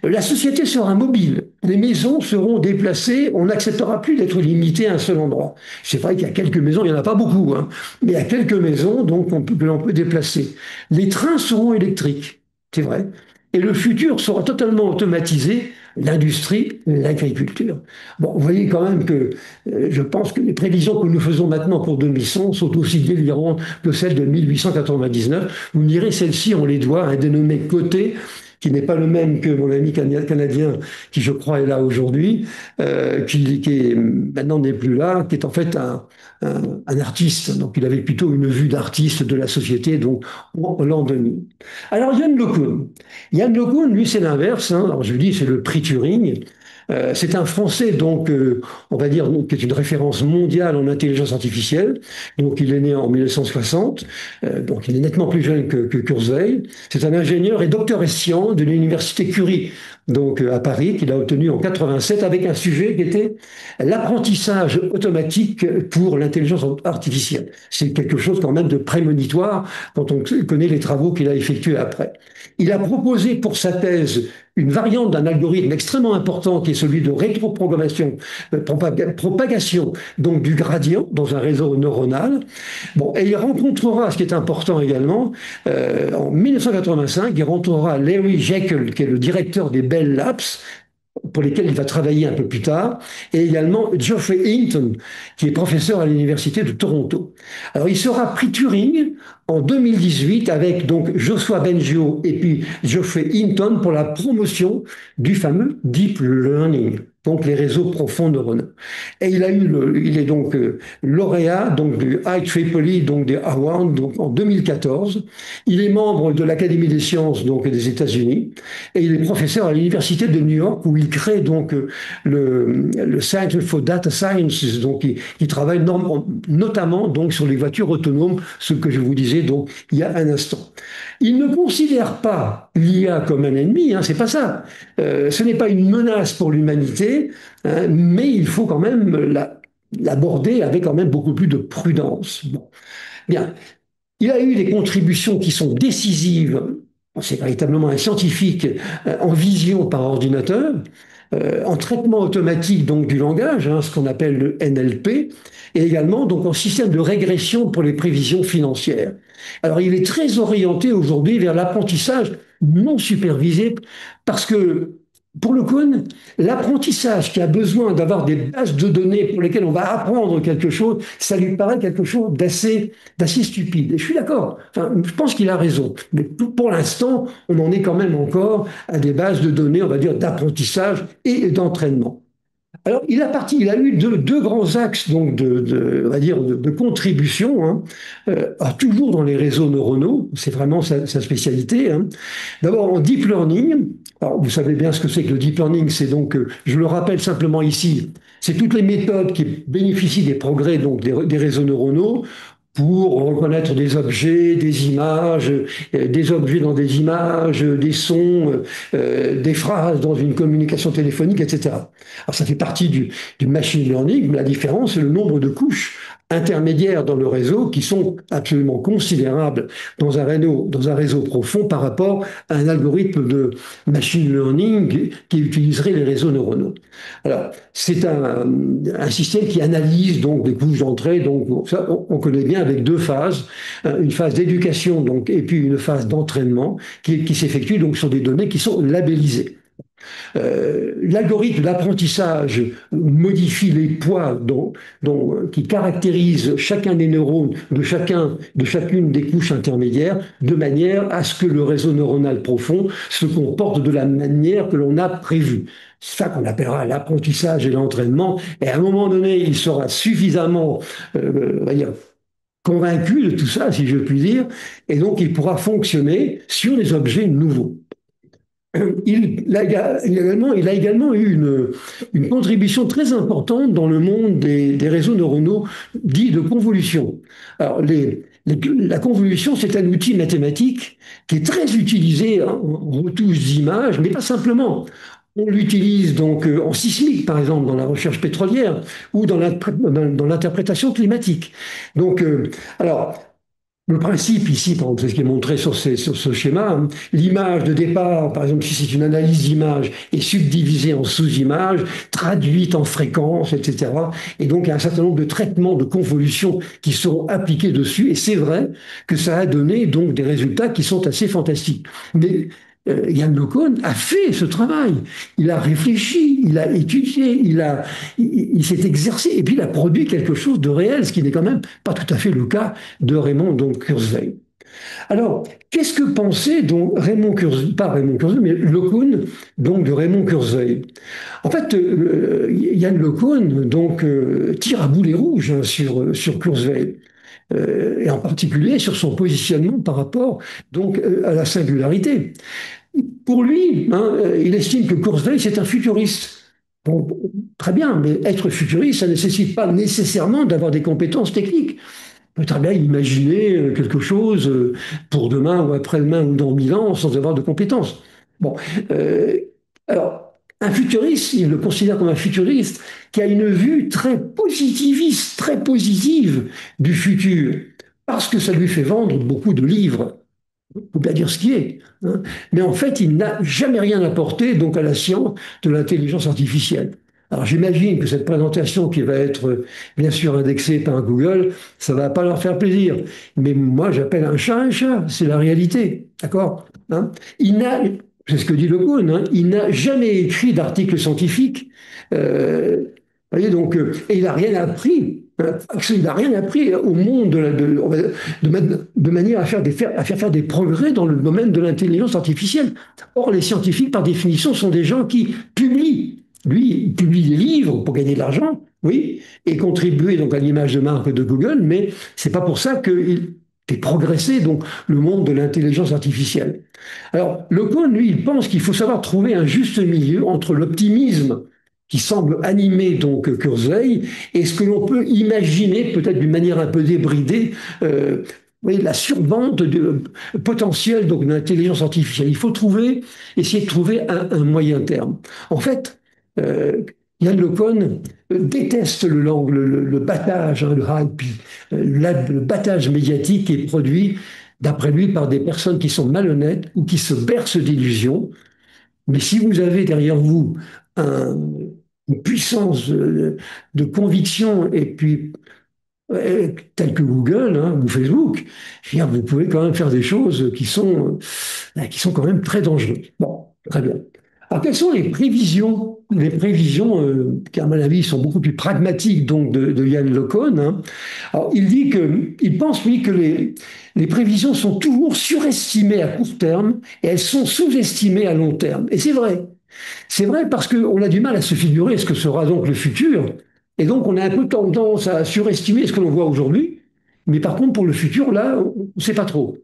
La société sera mobile. Les maisons seront déplacées. On n'acceptera plus d'être limité à un seul endroit. C'est vrai qu'il y a quelques maisons, il n'y en a pas beaucoup, hein, mais il y a quelques maisons donc que l'on peut déplacer. Les trains seront électriques. C'est vrai. Et le futur sera totalement automatisé, l'industrie, l'agriculture. Bon, vous voyez quand même que je pense que les prévisions que nous faisons maintenant pour 2100 sont aussi délirantes que celles de 1899. Vous me direz, celle-ci, on les doit à un dénommé Côté, qui n'est pas le même que mon ami canadien, qui je crois est là aujourd'hui, qui maintenant n'est plus là, qui est en fait un artiste. Donc il avait plutôt une vue d'artiste de la société, donc en l'an 2000. Alors Yann LeCun. Yann LeCun, lui, c'est l'inverse. Hein. Alors je dis, c'est le prix Turing. C'est un Français, donc, on va dire, donc, qui est une référence mondiale en intelligence artificielle. Donc, il est né en 1960. Donc, il est nettement plus jeune que Kurzweil. C'est un ingénieur et docteur science de l'université Curie, donc à Paris, qu'il a obtenu en 87 avec un sujet qui était l'apprentissage automatique pour l'intelligence artificielle. C'est quelque chose quand même de prémonitoire quand on connaît les travaux qu'il a effectués après. Il a proposé pour sa thèse une variante d'un algorithme extrêmement important qui est celui de rétroprogrammation, propagation donc du gradient dans un réseau neuronal. Bon, et il rencontrera, ce qui est important également, en 1985, il rencontrera Larry Jekyll, qui est le directeur des Bell Labs, pour lesquels il va travailler un peu plus tard, et également Geoffrey Hinton, qui est professeur à l'université de Toronto. Alors, il sera prix Turing en 2018 avec donc Joshua Bengio et puis Geoffrey Hinton pour la promotion du fameux Deep Learning, donc les réseaux profonds neuronaux. Et il est donc lauréat donc du IEEE, donc des Award, donc en 2014. Il est membre de l'Académie des sciences donc des États-Unis et il est professeur à l'université de New York où il crée donc le Center for Data Sciences, donc qui travaille notamment donc sur les voitures autonomes, ce que je vous disais donc il y a un instant. Il ne considère pas l'IA comme un ennemi, hein, c'est pas ça. Ce n'est pas une menace pour l'humanité, hein, mais il faut quand même l'aborder avec quand même beaucoup plus de prudence. Bon. Bien, il a eu des contributions qui sont décisives. C'est véritablement un scientifique en vision par ordinateur, en traitement automatique donc du langage, hein, ce qu'on appelle le NLP, et également donc en système de régression pour les prévisions financières. Alors il est très orienté aujourd'hui vers l'apprentissage non supervisé parce que Pour le Cohen, l'apprentissage qui a besoin d'avoir des bases de données pour lesquelles on va apprendre quelque chose, ça lui paraît quelque chose d'assez stupide. Et je suis d'accord. Enfin, je pense qu'il a raison. Mais pour l'instant, on en est quand même encore à des bases de données, on va dire, d'apprentissage et d'entraînement. Alors, il a eu deux grands axes donc on va dire de contribution, hein, toujours dans les réseaux neuronaux, c'est vraiment sa spécialité, hein. D'abord, en deep learning, alors vous savez bien ce que c'est que le deep learning, c'est donc, je le rappelle simplement ici, c'est toutes les méthodes qui bénéficient des progrès donc des réseaux neuronaux pour reconnaître des objets, des images, des objets dans des images, des sons, des phrases dans une communication téléphonique, etc. Alors ça fait partie du machine learning, mais la différence, c'est le nombre de couches intermédiaires dans le réseau qui sont absolument considérables dans un réseau profond par rapport à un algorithme de machine learning qui utiliserait les réseaux neuronaux. Alors, c'est un système qui analyse donc des couches d'entrée, donc ça, on connaît bien avec deux phases, une phase d'éducation donc et puis une phase d'entraînement qui s'effectue donc sur des données qui sont labellisées. L'algorithme d'apprentissage modifie les poids qui caractérisent chacun des neurones de chacune des couches intermédiaires de manière à ce que le réseau neuronal profond se comporte de la manière que l'on a prévu. C'est ça qu'on appellera l'apprentissage et l'entraînement. Et à un moment donné, il sera suffisamment, on va dire, convaincu de tout ça, si je puis dire, et donc il pourra fonctionner sur des objets nouveaux. Il a également eu une contribution très importante dans le monde des réseaux neuronaux dits de convolution. Alors, la convolution, c'est un outil mathématique qui est très utilisé en retouche d'images, mais pas simplement. On l'utilise donc en sismique, par exemple, dans la recherche pétrolière ou dans l'interprétation climatique. Donc, alors, le principe ici, par exemple, c'est ce qui est montré sur ce schéma, hein, l'image de départ, par exemple, si c'est une analyse d'image, est subdivisée en sous-images, traduite en fréquences, etc. Et donc, il y a un certain nombre de traitements de convolution qui seront appliqués dessus. Et c'est vrai que ça a donné donc des résultats qui sont assez fantastiques. Mais Yann LeCun a fait ce travail. Il a réfléchi, il a étudié, il s'est exercé et puis il a produit quelque chose de réel, ce qui n'est quand même pas tout à fait le cas de Raymond donc Kurzweil. Alors, qu'est-ce que pensait donc Raymond Kurzweil, pas Raymond Kurzweil, mais LeCun, donc de Raymond Kurzweil? En fait, Yann LeCun donc tire à boulet rouge hein, sur Kurzweil. Et en particulier sur son positionnement par rapport donc à la singularité. Pour lui, hein, il estime que Kurzweil, c'est un futuriste. Bon, très bien, mais être futuriste, ça ne nécessite pas nécessairement d'avoir des compétences techniques. On peut très bien imaginer quelque chose pour demain ou après-demain ou dans 1000 ans sans avoir de compétences. Bon, euh, alors, un futuriste, il le considère comme un futuriste qui a une vue très positiviste, très positive du futur, parce que ça lui fait vendre beaucoup de livres. Il faut bien dire ce qui est, hein. Mais en fait, il n'a jamais rien apporté donc à la science de l'intelligence artificielle. Alors j'imagine que cette présentation qui va être bien sûr indexée par Google, ça va pas leur faire plaisir. Mais moi, j'appelle un chat, c'est la réalité, d'accord, hein. Il n'a, c'est ce que dit Le hein, il n'a jamais écrit d'article scientifique. Vous voyez, donc, et il n'a rien appris. Hein, il n'a rien appris au monde de manière à faire des progrès dans le domaine de l'intelligence artificielle. Or, les scientifiques, par définition, sont des gens qui publient. Lui, il publie des livres pour gagner de l'argent, oui, et contribuer donc à l'image de marque de Google, mais c'est pas pour ça qu'il fait progresser donc le monde de l'intelligence artificielle. Alors, Lecon, lui, il pense qu'il faut savoir trouver un juste milieu entre l'optimisme qui semble animer donc Kurzweil et ce que l'on peut imaginer peut-être d'une manière un peu débridée oui, la survente potentielle donc, de l'intelligence artificielle. Il faut essayer de trouver un moyen terme. En fait, euh, Yann LeCun déteste le battage, hein, le hype, le battage médiatique qui est produit, d'après lui, par des personnes qui sont malhonnêtes ou qui se bercent d'illusions. Mais si vous avez derrière vous un, une puissance de conviction et puis telle que Google hein, ou Facebook, je veux dire, vous pouvez quand même faire des choses qui sont quand même très dangereuses. Bon, très bien. Alors, quelles sont les prévisions? Les prévisions, qui à mon avis sont beaucoup plus pragmatiques donc de Yann LeCun, hein. Alors, il dit que, il pense lui que les prévisions sont toujours surestimées à court terme et elles sont sous-estimées à long terme. Et c'est vrai. C'est vrai parce qu'on a du mal à se figurer ce que sera donc le futur. Et donc, on a un peu tendance à surestimer ce que l'on voit aujourd'hui. Mais par contre, pour le futur, là, on ne sait pas trop.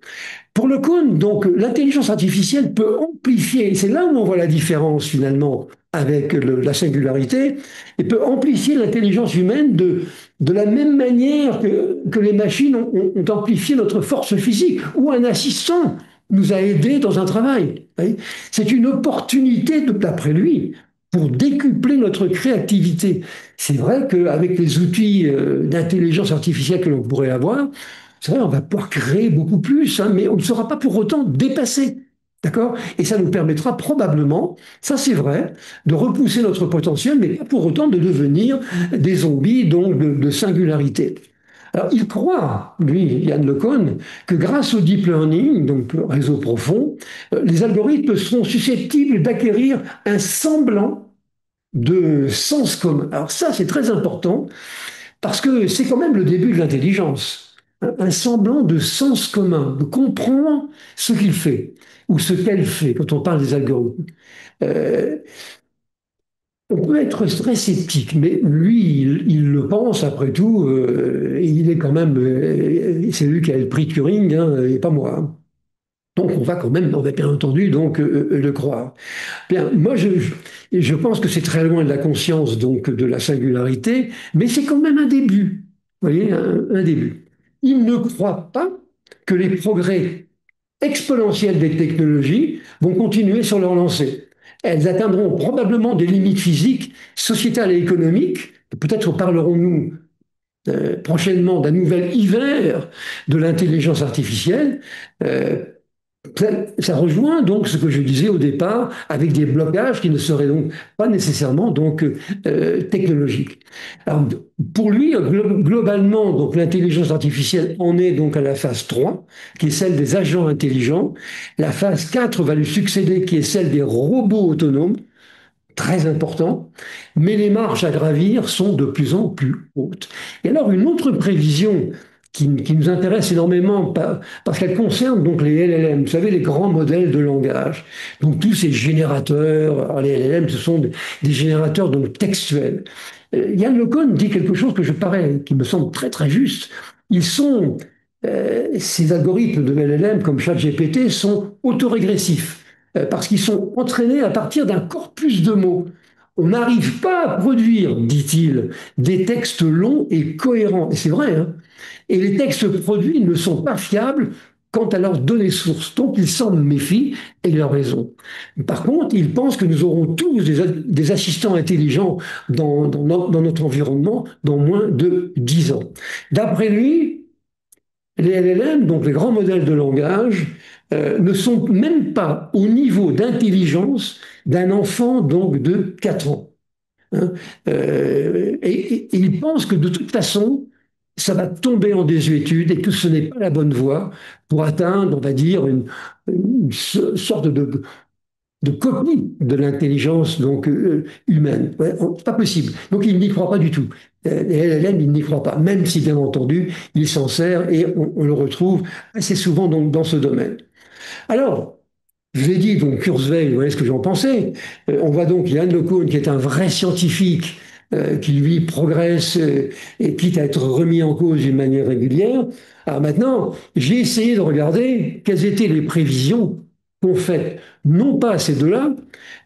Pour le cône, donc, l'intelligence artificielle peut amplifier, et c'est là où on voit la différence finalement avec la singularité, et peut amplifier l'intelligence humaine de la même manière que les machines ont amplifié notre force physique, ou un assistant nous a aidés dans un travail. C'est une opportunité, d'après lui, pour décupler notre créativité. C'est vrai qu'avec les outils d'intelligence artificielle que l'on pourrait avoir, c'est vrai, on va pouvoir créer beaucoup plus, hein, mais on ne sera pas pour autant dépassé. D'accord? Et ça nous permettra probablement, ça c'est vrai, de repousser notre potentiel, mais pas pour autant de devenir des zombies, donc de singularité. Alors, il croit, lui, Yann LeCun, que grâce au deep learning, donc le réseau profond, les algorithmes seront susceptibles d'acquérir un semblant de sens commun. Alors ça, c'est très important parce que c'est quand même le début de l'intelligence. Un semblant de sens commun, de comprendre ce qu'il fait ou ce qu'elle fait quand on parle des algorithmes. Euh, on peut être très sceptique, mais lui, il le pense après tout. Il est quand même, c'est lui qui a le prix Turing, hein, et pas moi, hein. Donc on va bien entendu donc le croire. Bien, moi je pense que c'est très loin de la conscience donc de la singularité, mais c'est quand même un début. Vous voyez, un début. Il ne croit pas que les progrès exponentiels des technologies vont continuer sur leur lancée. Elles atteindront probablement des limites physiques, sociétales et économiques. Peut-être parlerons-nous prochainement d'un nouvel hiver de l'intelligence artificielle. Euh, ça rejoint donc ce que je disais au départ, avec des blocages qui ne seraient donc pas nécessairement donc technologiques. Alors, pour lui, globalement, donc l'intelligence artificielle en est donc à la phase 3, qui est celle des agents intelligents. La phase 4 va lui succéder, qui est celle des robots autonomes, très important, mais les marches à gravir sont de plus en plus hautes. Et alors une autre prévision qui nous intéresse énormément parce qu'elle concerne donc les LLM, vous savez, les grands modèles de langage. Donc tous ces générateurs, alors les LLM, ce sont des générateurs donc textuels. Yann LeCun dit quelque chose qui me semble très très juste. Ils sont, ces algorithmes de LLM comme ChatGPT sont autorégressifs parce qu'ils sont entraînés à partir d'un corpus de mots. On n'arrive pas à produire, dit-il, des textes longs et cohérents. Et c'est vrai, hein. Et les textes produits ne sont pas fiables quant à leurs données sources. Donc ils s'en méfient et il a raison. Par contre, il pense que nous aurons tous des assistants intelligents dans notre environnement dans moins de 10 ans. D'après lui, les LLM, donc les grands modèles de langage, ne sont même pas au niveau d'intelligence d'un enfant donc de 4 ans, hein. Et il pense que de toute façon, ça va tomber en désuétude et que ce n'est pas la bonne voie pour atteindre, on va dire, une sorte de copie de l'intelligence donc humaine. Ouais, pas possible. Donc il n'y croit pas du tout. Les LLM, il n'y croit pas, même si bien entendu il s'en sert et on le retrouve assez souvent dans ce domaine. Alors, je l'ai dit, donc Kurzweil, vous voyez ce que j'en pensais. On voit donc Yann LeCun, qui est un vrai scientifique, qui lui progresse et quitte à être remis en cause d'une manière régulière. Alors maintenant, j'ai essayé de regarder quelles étaient les prévisions qu'ont faites, non pas ces deux-là,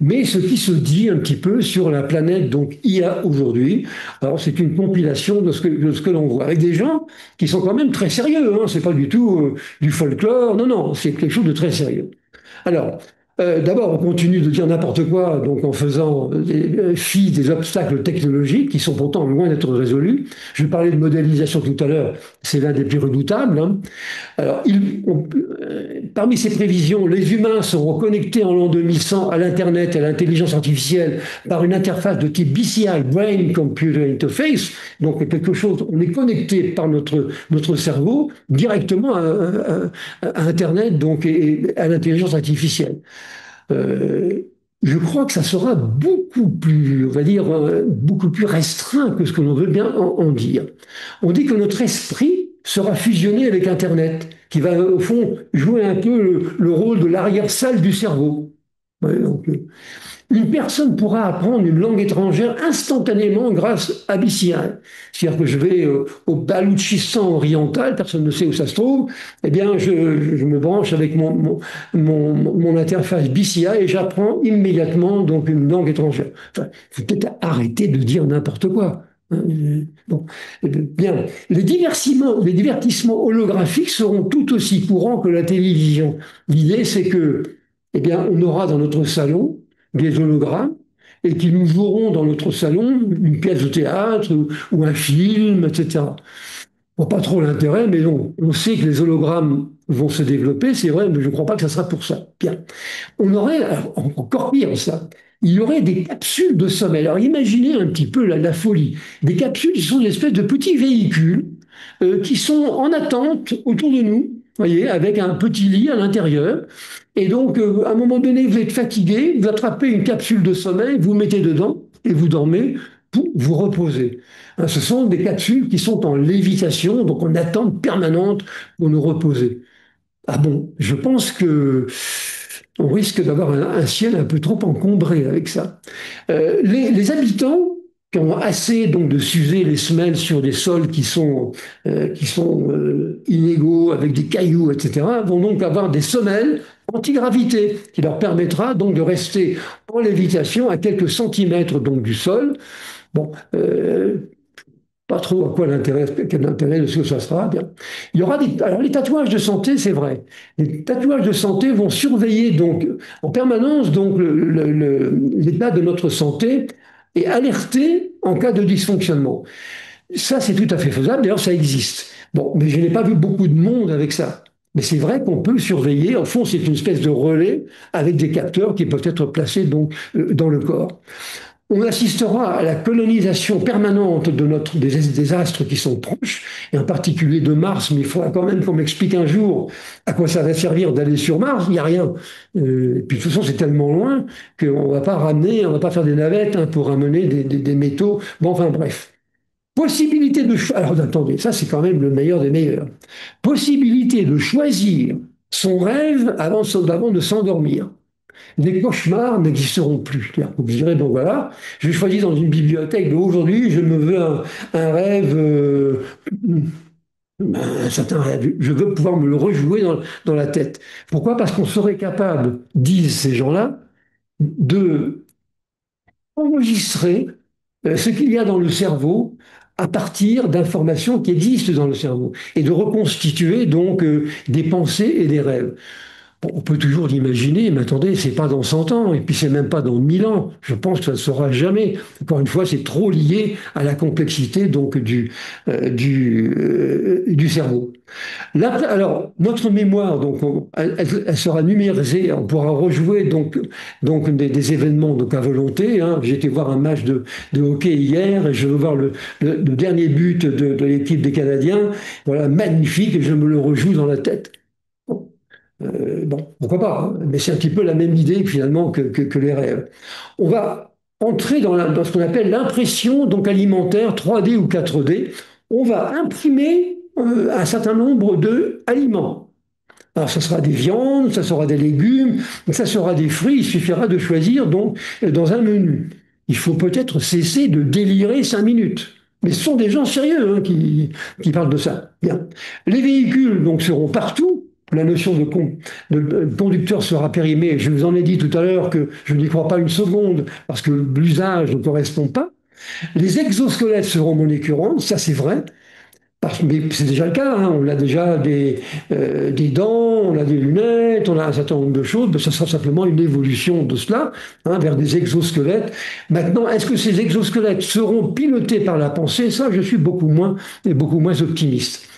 mais ce qui se dit un petit peu sur la planète donc IA aujourd'hui. Alors c'est une compilation de ce que l'on voit, avec des gens qui sont quand même très sérieux, hein. C'est pas du tout du folklore, non, non, c'est quelque chose de très sérieux. Alors, d'abord, on continue de dire n'importe quoi, donc en faisant fi des obstacles technologiques qui sont pourtant loin d'être résolus. Je parlais de modélisation tout à l'heure, c'est l'un des plus redoutables, hein. Alors, parmi ces prévisions, les humains seront connectés en l'an 2100 à l'Internet et à l'intelligence artificielle par une interface de type BCI, Brain Computer Interface, donc quelque chose, on est connecté par notre cerveau directement à Internet donc, et à l'intelligence artificielle. Euh, je crois que ça sera beaucoup plus, on va dire, beaucoup plus restreint que ce que l'on veut bien en dire. On dit que notre esprit sera fusionné avec Internet, qui va au fond jouer un peu le rôle de l'arrière-salle du cerveau. Ouais, donc, une personne pourra apprendre une langue étrangère instantanément grâce à BCI. C'est-à-dire que je vais au Baloutchistan oriental, personne ne sait où ça se trouve, eh bien je me branche avec mon interface BCI et j'apprends immédiatement donc une langue étrangère. Enfin, il faut peut-être arrêter de dire n'importe quoi. Bon, bien. Les divertissements holographiques seront tout aussi courants que la télévision. L'idée, c'est que, eh bien, on aura dans notre salon des hologrammes et qui nous joueront dans notre salon une pièce de théâtre ou un film, etc. Bon, pas trop l'intérêt, mais non, on sait que les hologrammes vont se développer, c'est vrai, mais je ne crois pas que ça sera pour ça. Bien. On aurait, alors, encore pire ça, il y aurait des capsules de sommeil. Alors imaginez un petit peu la folie. Des capsules qui sont des espèces de petits véhicules qui sont en attente autour de nous, voyez, avec un petit lit à l'intérieur. Et donc, à un moment donné, vous êtes fatigué, vous attrapez une capsule de sommeil, vous mettez dedans et vous dormez pour vous reposer. Hein, ce sont des capsules qui sont en lévitation, donc en attente permanente pour nous reposer. Ah bon, je pense que on risque d'avoir un ciel un peu trop encombré avec ça. Les habitants qui ont assez donc de s'user les semelles sur des sols qui sont inégaux avec des cailloux, etc., vont donc avoir des semelles antigravité qui leur permettra donc de rester en lévitation à quelques centimètres donc du sol. Bon, pas trop à quoi l'intérêt, quel intérêt de ce que ça sera. Bien. Il y aura alors les tatouages de santé, c'est vrai. Les tatouages de santé vont surveiller donc en permanence donc l'état de notre santé et alerter en cas de dysfonctionnement. Ça, c'est tout à fait faisable. D'ailleurs, ça existe. Bon, mais je n'ai pas vu beaucoup de monde avec ça. Mais c'est vrai qu'on peut surveiller. En fond, c'est une espèce de relais avec des capteurs qui peuvent être placés donc dans le corps. On assistera à la colonisation permanente des astres qui sont proches, et en particulier de Mars, mais il faudra quand même qu'on m'explique un jour à quoi ça va servir d'aller sur Mars, il n'y a rien. Et puis de toute façon, c'est tellement loin qu'on ne va pas ramener, on va pas faire des navettes hein, pour ramener des métaux. Bon, enfin bref. Possibilité de choisir, alors attendez, ça c'est quand même le meilleur des meilleurs. Possibilité de choisir son rêve avant de s'endormir. Les cauchemars n'existeront plus. Vous direz, bon voilà, je vais choisir dans une bibliothèque, mais aujourd'hui, je me veux un rêve, un certain rêve. Je veux pouvoir me le rejouer dans la tête. Pourquoi? Parce qu'on serait capable, disent ces gens-là, de enregistrer ce qu'il y a dans le cerveau à partir d'informations qui existent dans le cerveau et de reconstituer donc des pensées et des rêves. Bon, on peut toujours l'imaginer, mais attendez, c'est pas dans 100 ans, et puis c'est même pas dans 1000 ans. Je pense que ça ne sera jamais. Encore une fois, c'est trop lié à la complexité donc du cerveau. Là, alors, notre mémoire, donc, elle sera numérisée, on pourra rejouer donc des événements donc, à volonté. Hein. J'ai été voir un match de hockey hier, et je veux voir le dernier but de l'équipe des Canadiens. Voilà, magnifique, et je me le rejoue dans la tête. Bon, pourquoi pas, hein, mais c'est un petit peu la même idée finalement que les rêves. On va entrer dans ce qu'on appelle l'impression donc alimentaire 3D ou 4D. On va imprimer un certain nombre d'aliments. Alors, ça sera des viandes, ça sera des légumes, ça sera des fruits. Il suffira de choisir donc dans un menu. Il faut peut-être cesser de délirer 5 minutes. Mais ce sont des gens sérieux hein, qui parlent de ça. Bien. Les véhicules donc seront partout. La notion de conducteur sera périmée. Je vous en ai dit tout à l'heure que je n'y crois pas une seconde parce que l'usage ne correspond pas. Les exosquelettes seront monécurants, ça c'est vrai. Mais c'est déjà le cas, hein. On a déjà des dents, on a des lunettes, on a un certain nombre de choses, mais ce sera simplement une évolution de cela hein, vers des exosquelettes. Maintenant, est-ce que ces exosquelettes seront pilotés par la pensée? Ça, je suis beaucoup moins optimiste.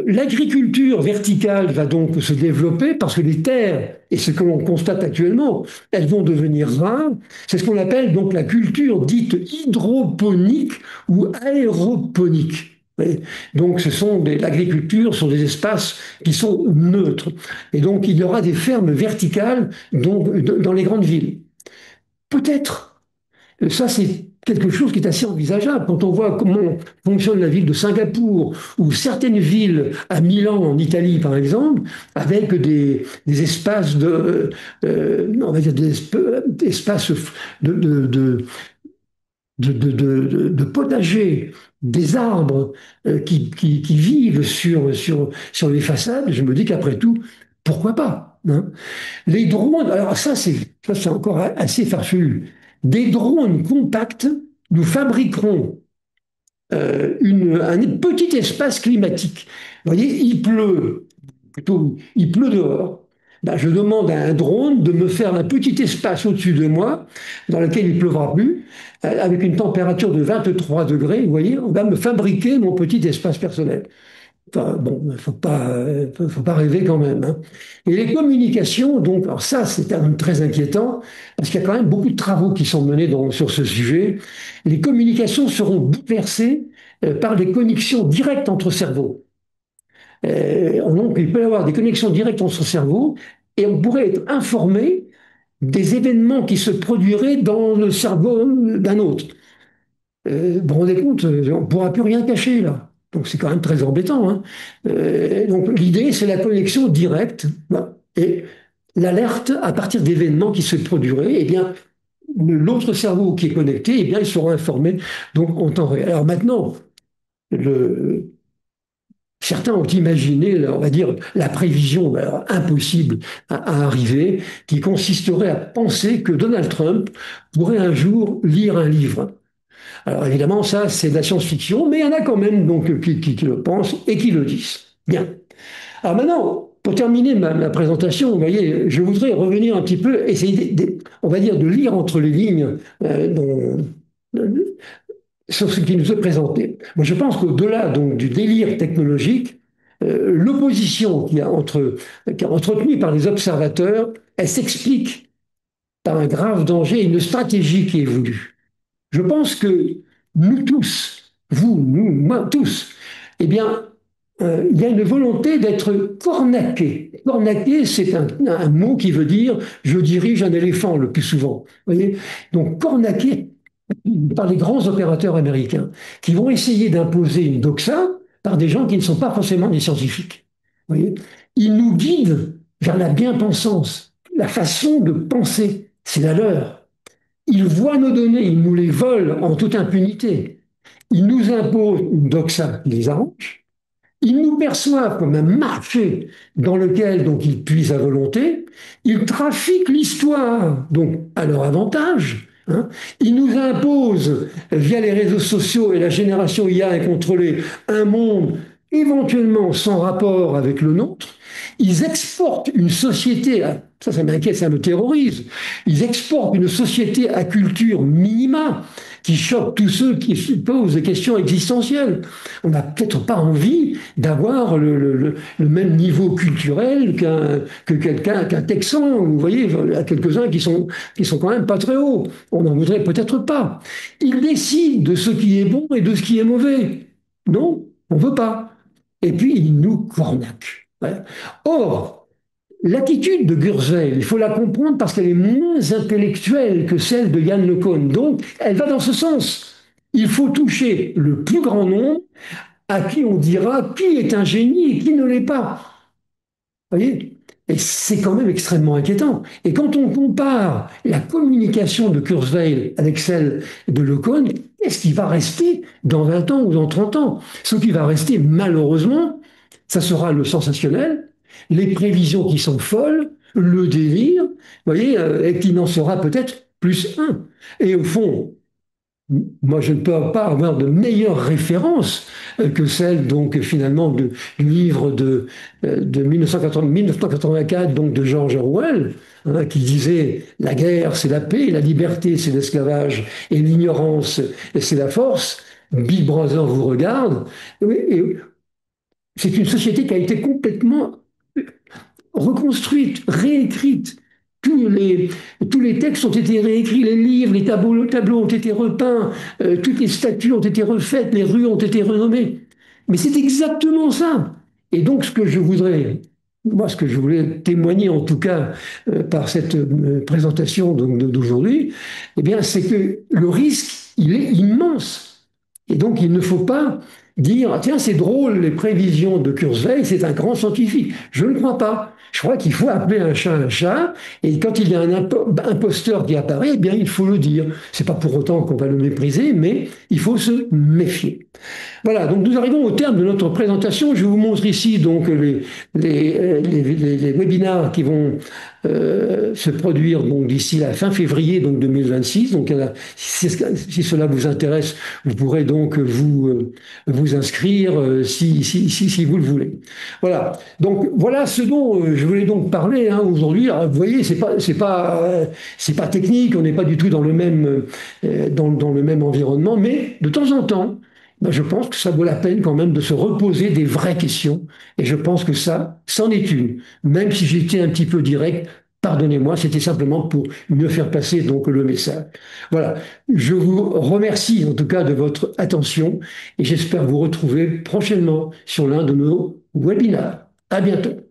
L'agriculture verticale va donc se développer parce que les terres, et ce que l'on constate actuellement, elles vont devenir rares. C'est ce qu'on appelle donc la culture dite hydroponique ou aéroponique. Donc, l'agriculture sont des espaces qui sont neutres. Et donc, il y aura des fermes verticales donc, dans les grandes villes. Peut-être. Ça, c'est quelque chose qui est assez envisageable. Quand on voit comment fonctionne la ville de Singapour ou certaines villes à Milan, en Italie, par exemple, avec des espaces on va dire des espaces de potager, des arbres qui vivent sur les façades, je me dis qu'après tout, pourquoi pas, hein. Les drones, alors ça, c'est encore assez farfelu. Des drones compacts, nous fabriquerons un petit espace climatique. Vous voyez, il pleut dehors. Ben, je demande à un drone de me faire un petit espace au-dessus de moi, dans lequel il ne pleuvra plus, avec une température de 23 degrés. Vous voyez, on va me fabriquer mon petit espace personnel. Enfin, bon, il ne faut pas rêver quand même, hein. Et les communications, donc, alors ça, c'est quand même très inquiétant, parce qu'il y a quand même beaucoup de travaux qui sont menés sur ce sujet. Les communications seront bouleversées par des connexions directes entre cerveaux. Donc, il peut y avoir des connexions directes entre cerveaux, et on pourrait être informé des événements qui se produiraient dans le cerveau d'un autre. Vous vous rendez compte, on ne pourra plus rien cacher là. Donc c'est quand même très embêtant, hein. Donc l'idée, c'est la connexion directe, voilà, et l'alerte à partir d'événements qui se produiraient. Eh bien, l'autre cerveau qui est connecté, eh bien, il sera informé donc en temps réel. Alors maintenant, le, certains ont imaginé, on va dire, la prévision alors, impossible à arriver, qui consisterait à penser que Donald Trump pourrait un jour lire un livre. Alors évidemment, ça, c'est de la science-fiction, mais il y en a quand même donc, qui le pensent et qui le disent. Bien. Alors maintenant, pour terminer ma présentation, vous voyez, je voudrais revenir un petit peu, essayer, on va dire, de lire entre les lignes sur ce qui nous est présenté. Moi, je pense qu'au-delà donc du délire technologique, l'opposition qui a entretenue par les observateurs, elle s'explique par un grave danger et une stratégie qui est voulue. Je pense que nous tous, vous, nous, moi, tous, eh bien, il y a une volonté d'être cornaqué. Cornaqué, c'est un mot qui veut dire je dirige un éléphant le plus souvent. Vous voyez. Donc, cornaqué par les grands opérateurs américains qui vont essayer d'imposer une doxa par des gens qui ne sont pas forcément des scientifiques. Vous voyez. Ils nous guident vers la bien-pensance, la façon de penser, c'est la leur. Ils voient nos données, ils nous les volent en toute impunité. Ils nous imposent une doxa qui les arrange. Ils nous perçoivent comme un marché dans lequel donc ils puisent à volonté. Ils trafiquent l'histoire donc à leur avantage, hein. Ils nous imposent via les réseaux sociaux et la génération IA est contrôlée un monde éventuellement sans rapport avec le nôtre. Ils exportent une société, ça m'inquiète, ça me terrorise, ils exportent une société à culture minima qui choque tous ceux qui se posent des questions existentielles. On n'a peut-être pas envie d'avoir le même niveau culturel qu'un Texan, vous voyez, il y a quelques-uns qui sont quand même pas très hauts. On n'en voudrait peut-être pas. Ils décident de ce qui est bon et de ce qui est mauvais. Non, on ne veut pas. Et puis, ils nous cornaquent. Voilà. Or, l'attitude de Kurzweil, il faut la comprendre parce qu'elle est moins intellectuelle que celle de Yann LeCun. Donc, elle va dans ce sens. Il faut toucher le plus grand nombre à qui on dira qui est un génie et qui ne l'est pas. Vous voyez. Et c'est quand même extrêmement inquiétant. Et quand on compare la communication de Kurzweil avec celle de LeCun, qu'est-ce qui va rester dans 20 ans ou dans 30 ans? Ce qui va rester, malheureusement, ça sera le sensationnel, les prévisions qui sont folles, le délire, vous voyez, et qui n'en sera peut-être plus un. Et au fond, moi, je ne peux pas avoir de meilleure référence que celle, donc, finalement, du livre de 1984, donc, de George Orwell, hein, qui disait la guerre, c'est la paix, la liberté, c'est l'esclavage, et l'ignorance, c'est la force. Big Brother vous regarde. Et c'est une société qui a été complètement reconstruite, réécrite. Tous les textes ont été réécrits, les livres, les tableaux ont été repeints, toutes les statues ont été refaites, les rues ont été renommées. Mais c'est exactement ça. Et donc, ce que je voudrais moi, ce que je voulais témoigner, en tout cas, par cette présentation d'aujourd'hui, eh bien, c'est que le risque, il est immense. Et donc, il ne faut pas dire, ah, tiens, c'est drôle, les prévisions de Kurzweil, c'est un grand scientifique. Je ne crois pas. Je crois qu'il faut appeler un chat, et quand il y a un imposteur qui apparaît, eh bien, il faut le dire. C'est pas pour autant qu'on va le mépriser, mais il faut se méfier. Voilà, donc nous arrivons au terme de notre présentation. Je vous montre ici donc les webinars qui vont se produire donc d'ici la fin février donc 2026. Donc si cela vous intéresse, vous pourrez donc vous inscrire si vous le voulez. Voilà. Donc voilà ce dont je voulais donc parler hein, aujourd'hui. Alors, vous voyez, c'est pas technique. On n'est pas du tout dans le même dans le même environnement, mais de temps en temps. Ben, je pense que ça vaut la peine quand même de se reposer des vraies questions. Et je pense que ça, c'en est une. Même si j'étais un petit peu direct, pardonnez-moi, c'était simplement pour mieux faire passer donc le message. Voilà. Je vous remercie en tout cas de votre attention et j'espère vous retrouver prochainement sur l'un de nos webinars. À bientôt.